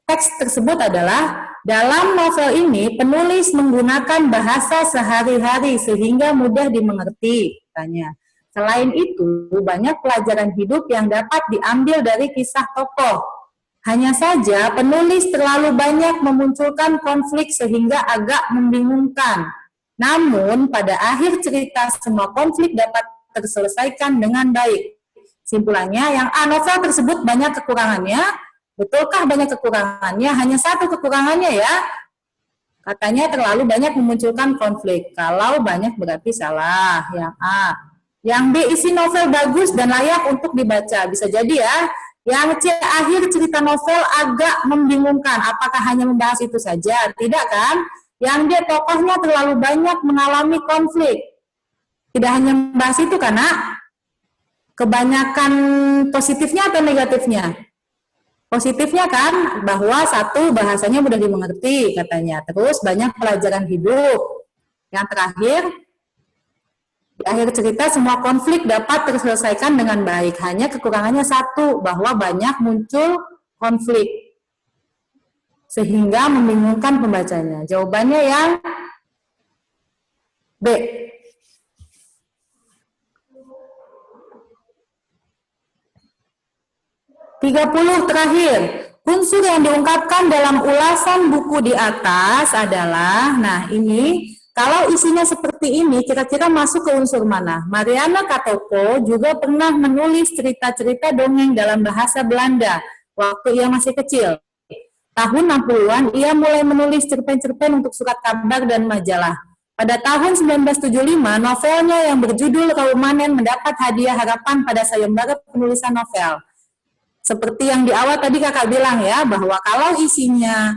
teks tersebut adalah, dalam novel ini penulis menggunakan bahasa sehari-hari sehingga mudah dimengerti, katanya. Selain itu, banyak pelajaran hidup yang dapat diambil dari kisah tokoh. Hanya saja penulis terlalu banyak memunculkan konflik sehingga agak membingungkan. Namun pada akhir cerita semua konflik dapat terselesaikan dengan baik. Simpulannya, yang A, novel tersebut banyak kekurangannya. Betulkah banyak kekurangannya? Hanya satu kekurangannya ya. Katanya terlalu banyak memunculkan konflik. Kalau banyak berarti salah. Yang A. Yang B, isi novel bagus dan layak untuk dibaca. Bisa jadi ya. Yang C, akhir cerita novel agak membingungkan. Apakah hanya membahas itu saja? Tidak kan? Yang D, tokohnya terlalu banyak mengalami konflik. Tidak hanya membahas itu karena kebanyakan positifnya atau negatifnya? Positifnya kan, bahwa satu, bahasanya mudah dimengerti katanya. Terus banyak pelajaran hidup. Yang terakhir, di akhir cerita semua konflik dapat terselesaikan dengan baik. Hanya kekurangannya satu, bahwa banyak muncul konflik sehingga membingungkan pembacanya. Jawabannya yang B. (30) terakhir. Unsur yang diungkapkan dalam ulasan buku di atas adalah, nah ini, kalau isinya seperti ini, kira-kira masuk ke unsur mana? Mariana Katoko juga pernah menulis cerita-cerita dongeng dalam bahasa Belanda waktu ia masih kecil. Tahun 60-an, ia mulai menulis cerpen-cerpen untuk surat kabar dan majalah. Pada tahun 1975, novelnya yang berjudul Kaumanen mendapat hadiah harapan pada sayembara penulisan novel. Seperti yang di awal tadi kakak bilang ya, bahwa kalau isinya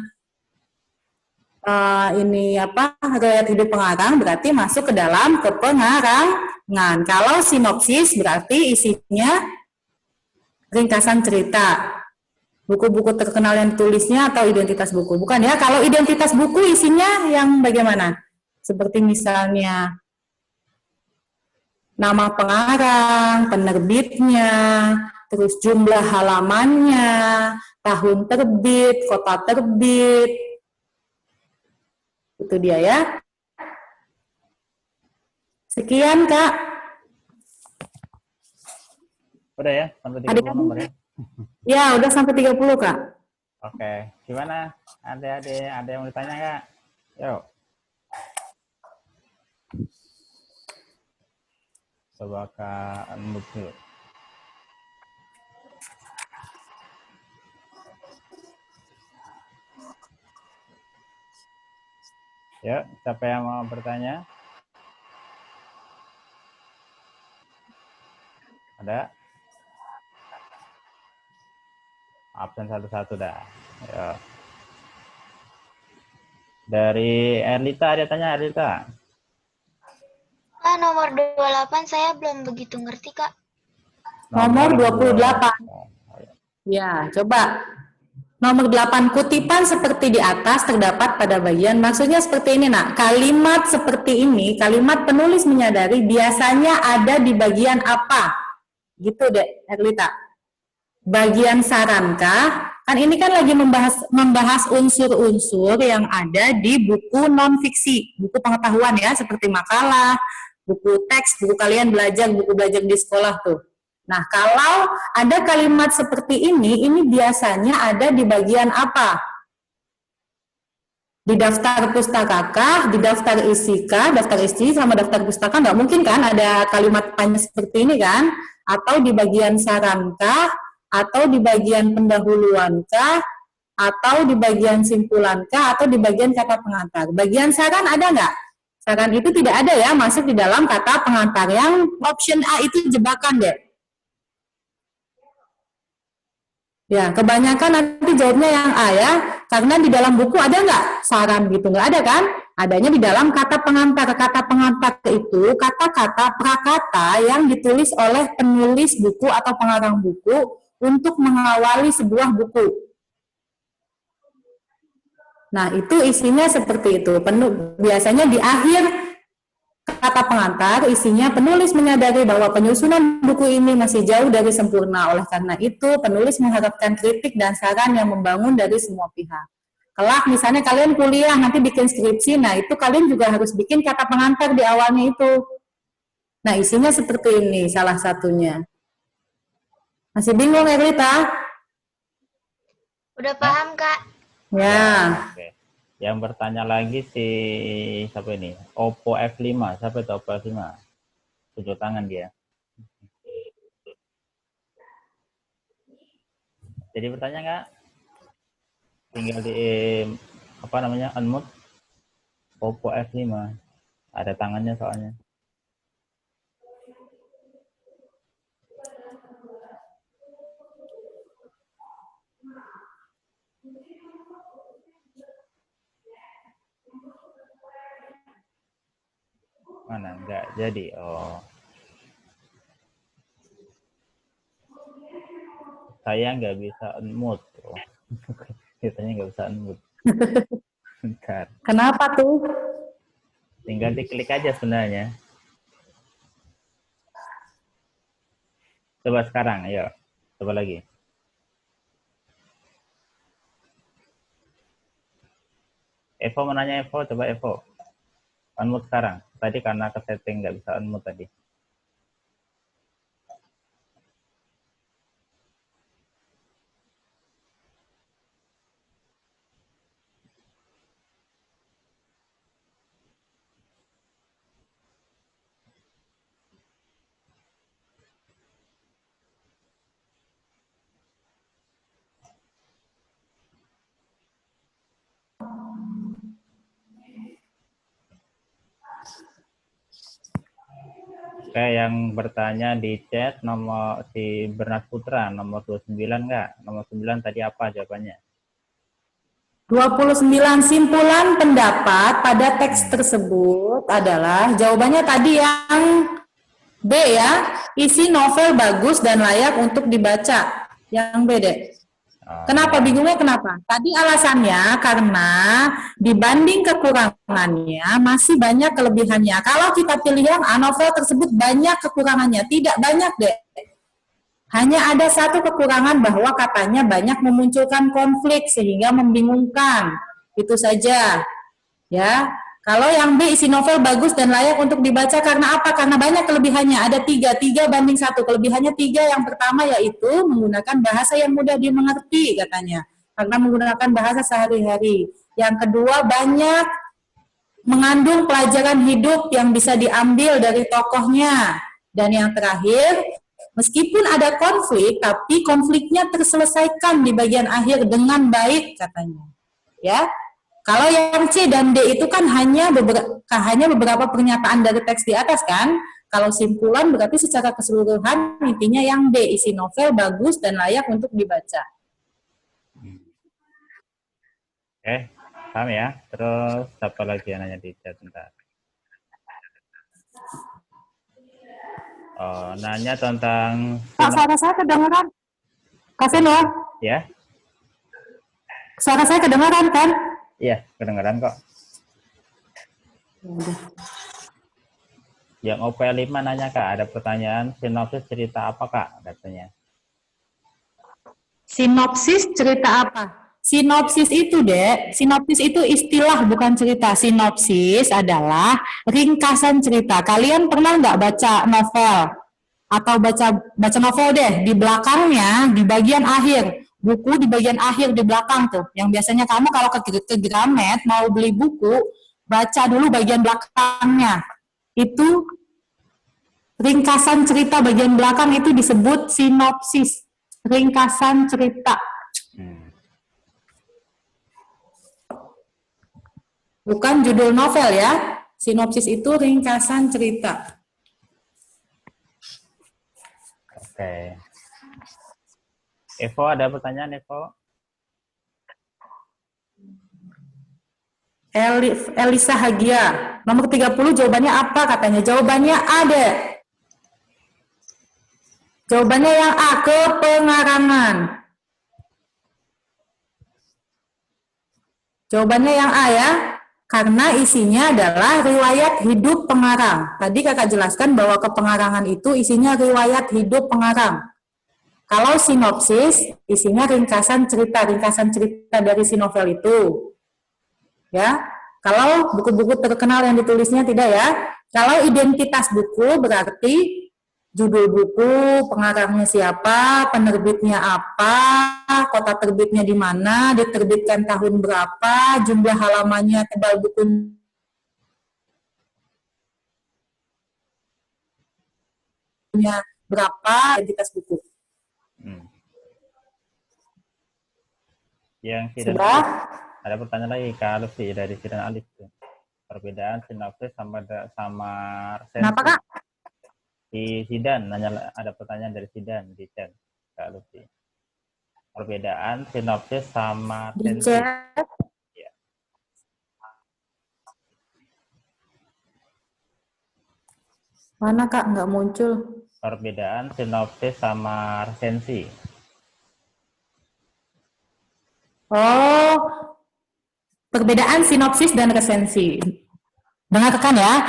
riwayat hidup pengarang berarti masuk ke dalam kepengarangan. Kalau sinopsis berarti isinya ringkasan cerita, buku-buku terkenal yang ditulisnya atau identitas buku. Bukan ya, kalau identitas buku isinya yang bagaimana? Seperti misalnya nama pengarang, penerbitnya, terus jumlah halamannya, tahun terbit, kota terbit. Itu dia ya. Sekian Kak. Udah ya, sampai 30 nomor ya? Ya, udah sampai 30 Kak. Oke, gimana? Ada yang mau ditanya Kak? Yuk. Coba Kak unmute dulu. Ya, siapa yang mau bertanya? Ada? Absen satu-satu dah. Ya. Dari Erlita, ada tanya Erlita? Nomor 28 saya belum begitu ngerti, Kak. Nomor 28. Ya, coba. Nomor 8, kutipan seperti di atas terdapat pada bagian, maksudnya seperti ini nak, kalimat seperti ini, kalimat penulis menyadari biasanya ada di bagian apa? Gitu deh, Erlita. bagian sarankah? Kan ini kan lagi membahas unsur-unsur yang ada di buku non-fiksi, buku pengetahuan ya, seperti makalah, buku teks, buku kalian belajar, buku belajar di sekolah tuh. Nah, kalau ada kalimat seperti ini biasanya ada di bagian apa? Di daftar pustaka kah, di daftar isi kah, daftar isi sama daftar pustaka nggak mungkin kan ada kalimat panjang seperti ini kan? Atau di bagian saran kah, atau di bagian pendahuluan kah, atau di bagian simpulan kah, atau di bagian kata pengantar. Bagian saran ada nggak? Saran itu tidak ada ya, masuk di dalam kata pengantar. Yang option A itu jebakan deh. Ya, kebanyakan nanti jawabnya yang A ya, karena di dalam buku ada nggak saran gitu, nggak ada kan? Adanya di dalam kata pengantar. Kata pengantar itu kata-kata prakata yang ditulis oleh penulis buku atau pengarang buku untuk mengawali sebuah buku. Nah, itu isinya seperti itu. Biasanya di akhir kata pengantar, isinya penulis menyadari bahwa penyusunan buku ini masih jauh dari sempurna. Oleh karena itu, penulis mengharapkan kritik dan saran yang membangun dari semua pihak. Kelak, misalnya kalian kuliah, nanti bikin skripsi, nah itu kalian juga harus bikin kata pengantar di awalnya itu. Nah, isinya seperti ini, salah satunya. Masih bingung, Erlita? Udah paham, Kak? Ya. Oke. Yang bertanya lagi si siapa ini? Oppo F5. Siapa itu Oppo F5? Tunjuk tangan dia. Jadi bertanya nggak? Tinggal di apa namanya? Unmute. Oppo F5. Ada tangannya soalnya. Mana enggak jadi. Oh, saya nggak bisa unmute. Oh. Katanya nggak bisa unmute. Bentar. Kenapa tuh? Tinggal diklik aja sebenarnya. Coba sekarang, ayo. Coba lagi. Evo menanya Evo, coba Evo. Unmute sekarang. Tadi karena ke setting nggak bisa unmute tadi. Oke, yang bertanya di chat nomor si Bernard Putra nomor 29 nggak? Nomor 9 tadi apa jawabannya? 29 simpulan pendapat pada teks tersebut adalah jawabannya tadi yang B ya, isi novel bagus dan layak untuk dibaca. Yang B deh. Kenapa? Bingungnya kenapa? Tadi alasannya karena dibanding kekurangannya masih banyak kelebihannya. Kalau kita pilih yang A, novel tersebut banyak kekurangannya. Tidak banyak deh. Hanya ada satu kekurangan bahwa katanya banyak memunculkan konflik sehingga membingungkan. Itu saja. Ya. Kalau yang B isi novel bagus dan layak untuk dibaca karena apa? Karena banyak kelebihannya. Ada 3 banding 1. Kelebihannya 3. Yang pertama yaitu menggunakan bahasa yang mudah dimengerti katanya. Karena menggunakan bahasa sehari-hari. Yang kedua banyak mengandung pelajaran hidup yang bisa diambil dari tokohnya. Dan yang terakhir, meskipun ada konflik, tapi konfliknya terselesaikan di bagian akhir dengan baik katanya. Ya. Kalau yang C dan D itu kan hanya beberapa pernyataan dari teks di atas kan. Kalau simpulan berarti secara keseluruhan intinya yang D, isi novel bagus dan layak untuk dibaca. Oke, paham ya. Terus apa lagi yang nanya di chat bentar? Oh, nanya tentang Suara saya kedengaran. Kasian ya. Ya? Suara saya kedengaran kan? Iya, kedengaran kok. Yang OP5 nanya Kak, ada pertanyaan sinopsis cerita apa Kak katanya? Sinopsis cerita apa? Sinopsis itu, Dek, sinopsis itu istilah bukan cerita. Sinopsis adalah ringkasan cerita. Kalian pernah nggak baca novel? Atau baca novel deh, di belakangnya, di bagian akhir. Buku di bagian akhir, di belakang tuh. Yang biasanya kamu kalau ke Gramet, mau beli buku, baca dulu bagian belakangnya. Itu ringkasan cerita bagian belakang itu disebut sinopsis. Ringkasan cerita. Bukan judul novel ya. Sinopsis itu ringkasan cerita. Oke. Evo, ada pertanyaan, Evo? Elisa Hagia. Nomor 30 jawabannya apa katanya? Jawabannya ada. Jawabannya yang A, kepengarangan. Jawabannya yang A ya. Karena isinya adalah riwayat hidup pengarang. Tadi kakak jelaskan bahwa kepengarangan itu isinya riwayat hidup pengarang. Kalau sinopsis, isinya ringkasan cerita dari si novel itu. Ya, kalau buku-buku terkenal yang ditulisnya tidak ya. Kalau identitas buku berarti judul buku, pengarangnya siapa, penerbitnya apa, kota terbitnya di mana, diterbitkan tahun berapa, jumlah halamannya, tebal bukunya berapa, identitas buku. Yang Sidan Sudah? Ada pertanyaan lagi Kak Lutfi dari Sidan Alif tuh. Perbedaan sinopsis sama resensi. Kenapa Kak? Di Sidan, ada pertanyaan dari Sidan di chat Kak Lutfi. Perbedaan sinopsis sama Di resensi. chat. Ya. Mana Kak? Nggak muncul. Perbedaan sinopsis sama resensi. Oh, perbedaan sinopsis dan resensi. Dengarkan ya,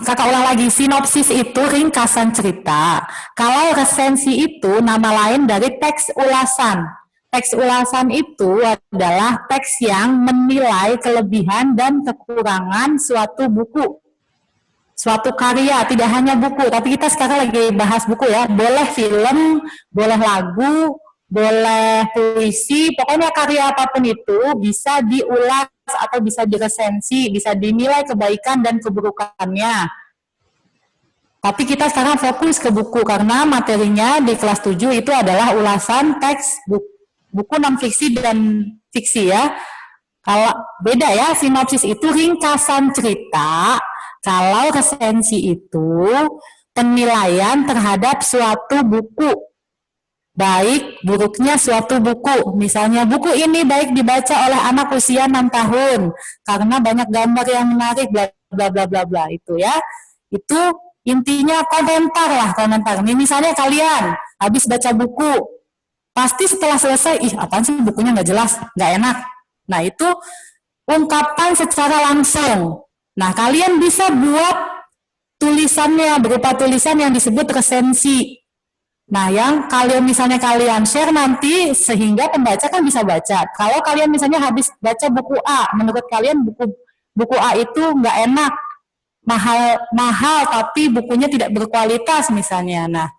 kakak ulang lagi, sinopsis itu ringkasan cerita. Kalau resensi itu nama lain dari teks ulasan. Teks ulasan itu adalah teks yang menilai kelebihan dan kekurangan suatu buku. Suatu karya, tidak hanya buku, tapi kita sekarang lagi bahas buku ya. Boleh film, boleh lagu, boleh puisi, pokoknya karya apapun itu bisa diulas atau bisa diresensi, bisa dinilai kebaikan dan keburukannya. Tapi kita sekarang fokus ke buku karena materinya di kelas 7 itu adalah ulasan teks buku non-fiksi dan fiksi ya. Kalau beda ya, sinopsis itu ringkasan cerita, kalau resensi itu penilaian terhadap suatu buku. Baik buruknya suatu buku. Misalnya buku ini baik dibaca oleh anak usia 6 tahun karena banyak gambar yang menarik bla bla bla bla bla itu ya. Itu intinya komentar lah, komentar. Nih misalnya kalian habis baca buku, pasti setelah selesai, ih apaan sih bukunya nggak jelas, nggak enak. Nah itu ungkapan secara langsung. Nah kalian bisa buat tulisannya berupa tulisan yang disebut resensi. Nah, yang misalnya kalian share nanti sehingga pembaca kan bisa baca. Kalau kalian misalnya habis baca buku A, menurut kalian buku A itu nggak enak, mahal tapi bukunya tidak berkualitas misalnya. Nah,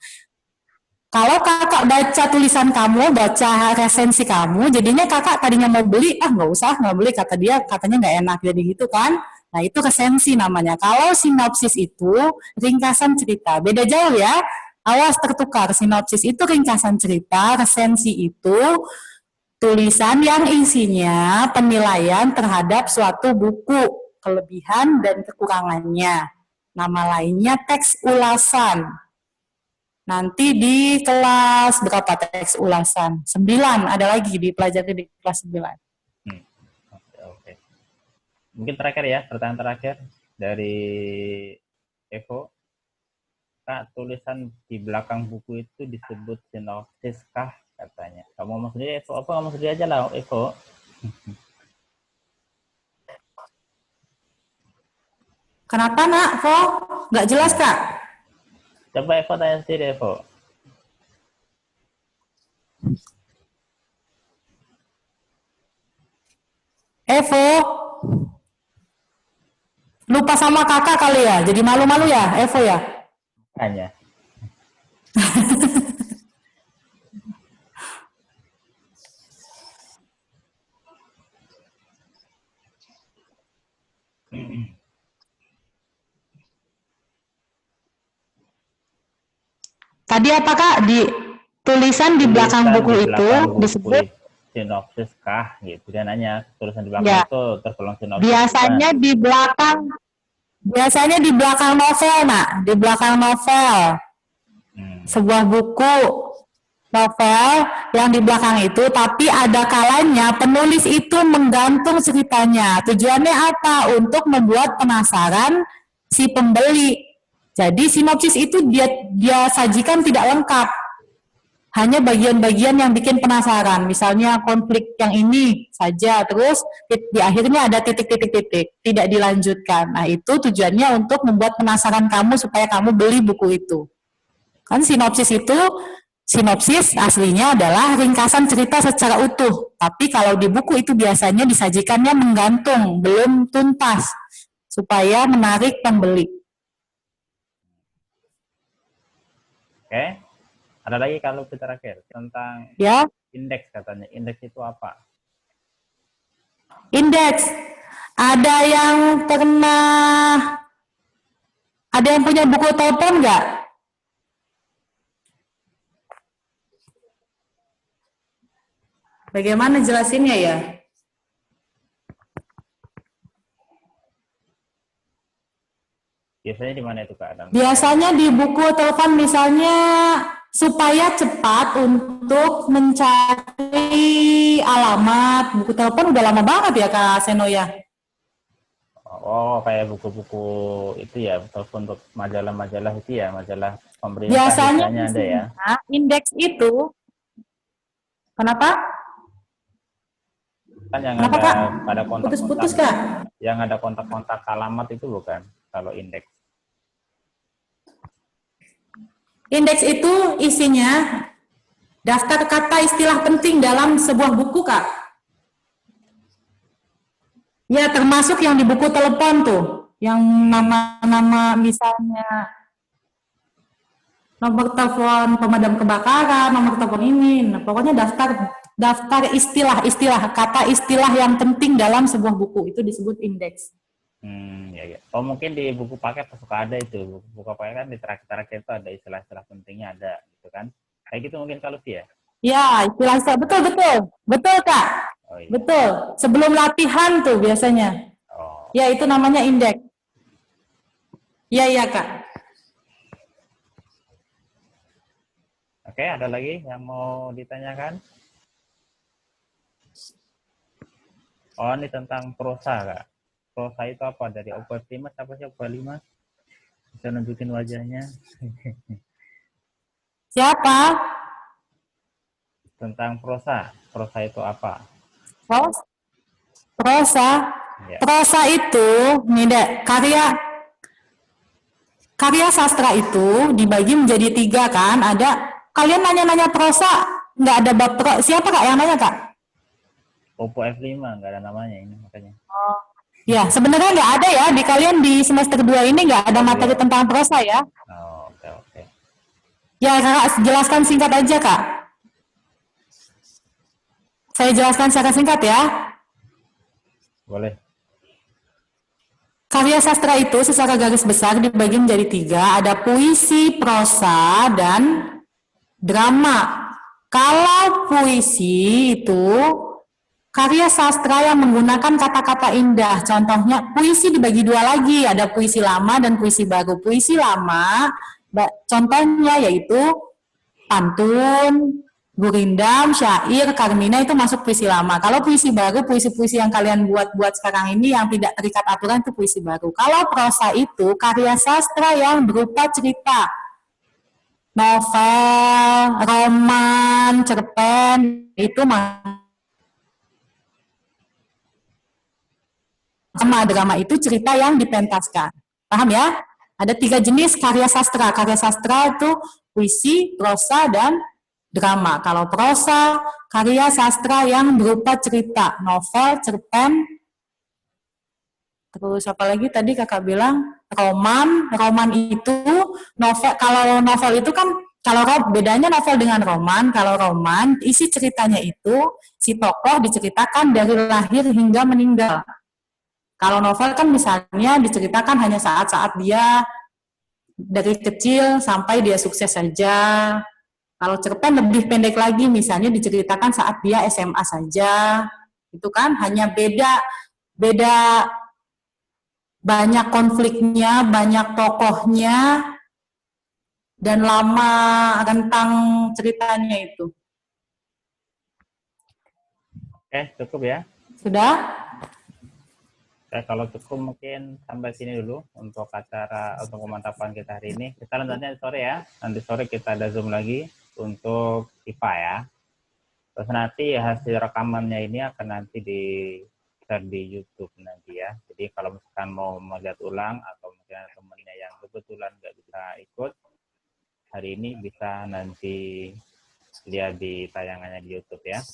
kalau kakak baca tulisan kamu, baca resensi kamu, jadinya kakak tadinya mau beli, nggak beli, katanya nggak enak, jadi gitu kan. Nah, itu resensi namanya. Kalau sinopsis itu ringkasan cerita, beda jauh ya. Awas tertukar, sinopsis itu ringkasan cerita, resensi itu tulisan yang isinya penilaian terhadap suatu buku, kelebihan dan kekurangannya. Nama lainnya teks ulasan. Nanti di kelas berapa teks ulasan? 9, ada lagi dipelajari di kelas 9. Oke. Mungkin terakhir ya, pertanyaan terakhir dari Evo. Kak, tulisan di belakang buku itu disebut sinopsis kah katanya? Kamu ngomong sendiri, Evo? Apa ngomong sendiri aja lah, Evo? Kenapa nak, Vo? Nggak jelas Kak? Coba Evo tanya sendiri, Evo. Evo. Lupa sama kakak kali ya, jadi malu-malu ya, Evo ya? Hanya. Tadi apa Kak? Di tulisan di belakang buku Di itu belakang buku disebut sinopsis kah gitu. Dia nanya tulisan di belakang ya. itu tergolong sinopsis. Biasanya bukan? di belakang novel, Nak. Di belakang novel. Sebuah buku novel yang di belakang itu, tapi ada kalanya penulis itu menggantung ceritanya. Tujuannya apa? Untuk membuat penasaran si pembeli. Jadi sinopsis itu dia sajikan tidak lengkap. Hanya bagian-bagian yang bikin penasaran. Misalnya konflik yang ini saja, terus di akhirnya ada titik-titik-titik, tidak dilanjutkan. Nah, itu tujuannya untuk membuat penasaran kamu supaya kamu beli buku itu. Kan sinopsis aslinya adalah ringkasan cerita secara utuh. Tapi kalau di buku itu biasanya disajikannya menggantung, belum tuntas, supaya menarik pembeli. Oke. Ada lagi kalau kita terakhir tentang Ya, indeks katanya. Indeks itu apa? indeks. Ada yang punya buku telepon nggak? Bagaimana jelasinnya ya? Biasanya di mana itu Kak? Biasanya di buku telepon misalnya supaya cepat untuk mencari alamat. Buku telepon udah lama banget ya Kak Seno ya? Oh, kayak buku-buku itu ya, telepon untuk majalah-majalah itu ya, majalah pemerintah Biasanya ada ya. indeks itu, kenapa? Kan yang Kenapa, Kak? ada kontak-kontak, Putus-putus Kak? yang ada kontak-kontak alamat itu bukan kalau indeks. Indeks itu isinya daftar kata istilah penting dalam sebuah buku, Kak. Ya, termasuk yang di buku telepon tuh, yang nama-nama misalnya nomor telepon pemadam kebakaran, nomor telepon ini. Nah, pokoknya daftar istilah-istilah, kata istilah yang penting dalam sebuah buku itu disebut indeks. Ya. Oh, mungkin di buku paket suka ada itu. Buku paket kan di terakhir-terakhir itu ada istilah-istilah pentingnya ada, gitu kan? Kayak gitu mungkin kalau sih ya? Ya, istilah betul Kak. Oh, iya. Betul. Sebelum latihan tuh biasanya. Oh. Ya, itu namanya indeks. Iya Kak. Oke, ada lagi yang mau ditanyakan? Oh, ini tentang prosa, Kak. Prosa itu apa? Dari Obat 5, siapa sih Obat 5? Bisa nunjukin wajahnya. Siapa? Tentang prosa. Prosa itu apa? Prosa. Ya. Prosa itu, nih dek, karya sastra itu dibagi menjadi 3 kan. Kalian nanya-nanya prosa, nggak ada bab siapa Kak yang nanya Kak? Oppo F5, nggak ada namanya ini makanya. Oh. Ya, sebenarnya nggak ada ya, di kalian di semester 2 ini nggak ada materi tentang prosa ya. Oh, oke. Ya, Kak, jelaskan singkat aja Kak. Saya jelaskan secara singkat ya. Boleh. Karya sastra itu secara garis besar dibagi menjadi 3, ada puisi, prosa, dan drama. Kalau puisi itu karya sastra yang menggunakan kata-kata indah. Contohnya puisi dibagi 2 lagi, ada puisi lama dan puisi baru. Puisi lama, contohnya yaitu pantun, gurindam, syair, karmina itu masuk puisi lama. Kalau puisi baru, puisi-puisi yang kalian buat sekarang ini yang tidak terikat aturan itu puisi baru. Kalau prosa itu karya sastra yang berupa cerita, novel, roman, cerpen, itu sama drama itu cerita yang dipentaskan. Paham ya? Ada 3 jenis karya sastra. Karya sastra itu puisi, prosa, dan drama. Kalau prosa, karya sastra yang berupa cerita, novel, cerpen, Terus apalagi tadi kakak bilang roman itu novel. Kalau novel itu kan bedanya novel dengan roman. Kalau roman isi ceritanya itu si tokoh diceritakan dari lahir hingga meninggal. Kalau novel kan misalnya diceritakan hanya saat-saat dia dari kecil sampai dia sukses saja. Kalau cerpen lebih pendek lagi, misalnya diceritakan saat dia SMA saja. Itu kan hanya beda banyak konfliknya, banyak tokohnya, dan lama rentang ceritanya itu. Oke, cukup ya. Sudah? Oke, kalau cukup mungkin sampai sini dulu untuk pemantapan kita hari ini. Kita lanjutnya sore ya. Nanti sore kita ada Zoom lagi untuk IPA ya. Terus nanti hasil rekamannya ini akan nanti di-share di YouTube nanti ya. Jadi kalau misalkan mau melihat ulang atau mungkin ada temannya yang kebetulan nggak bisa ikut hari ini, bisa nanti lihat di tayangannya di YouTube ya.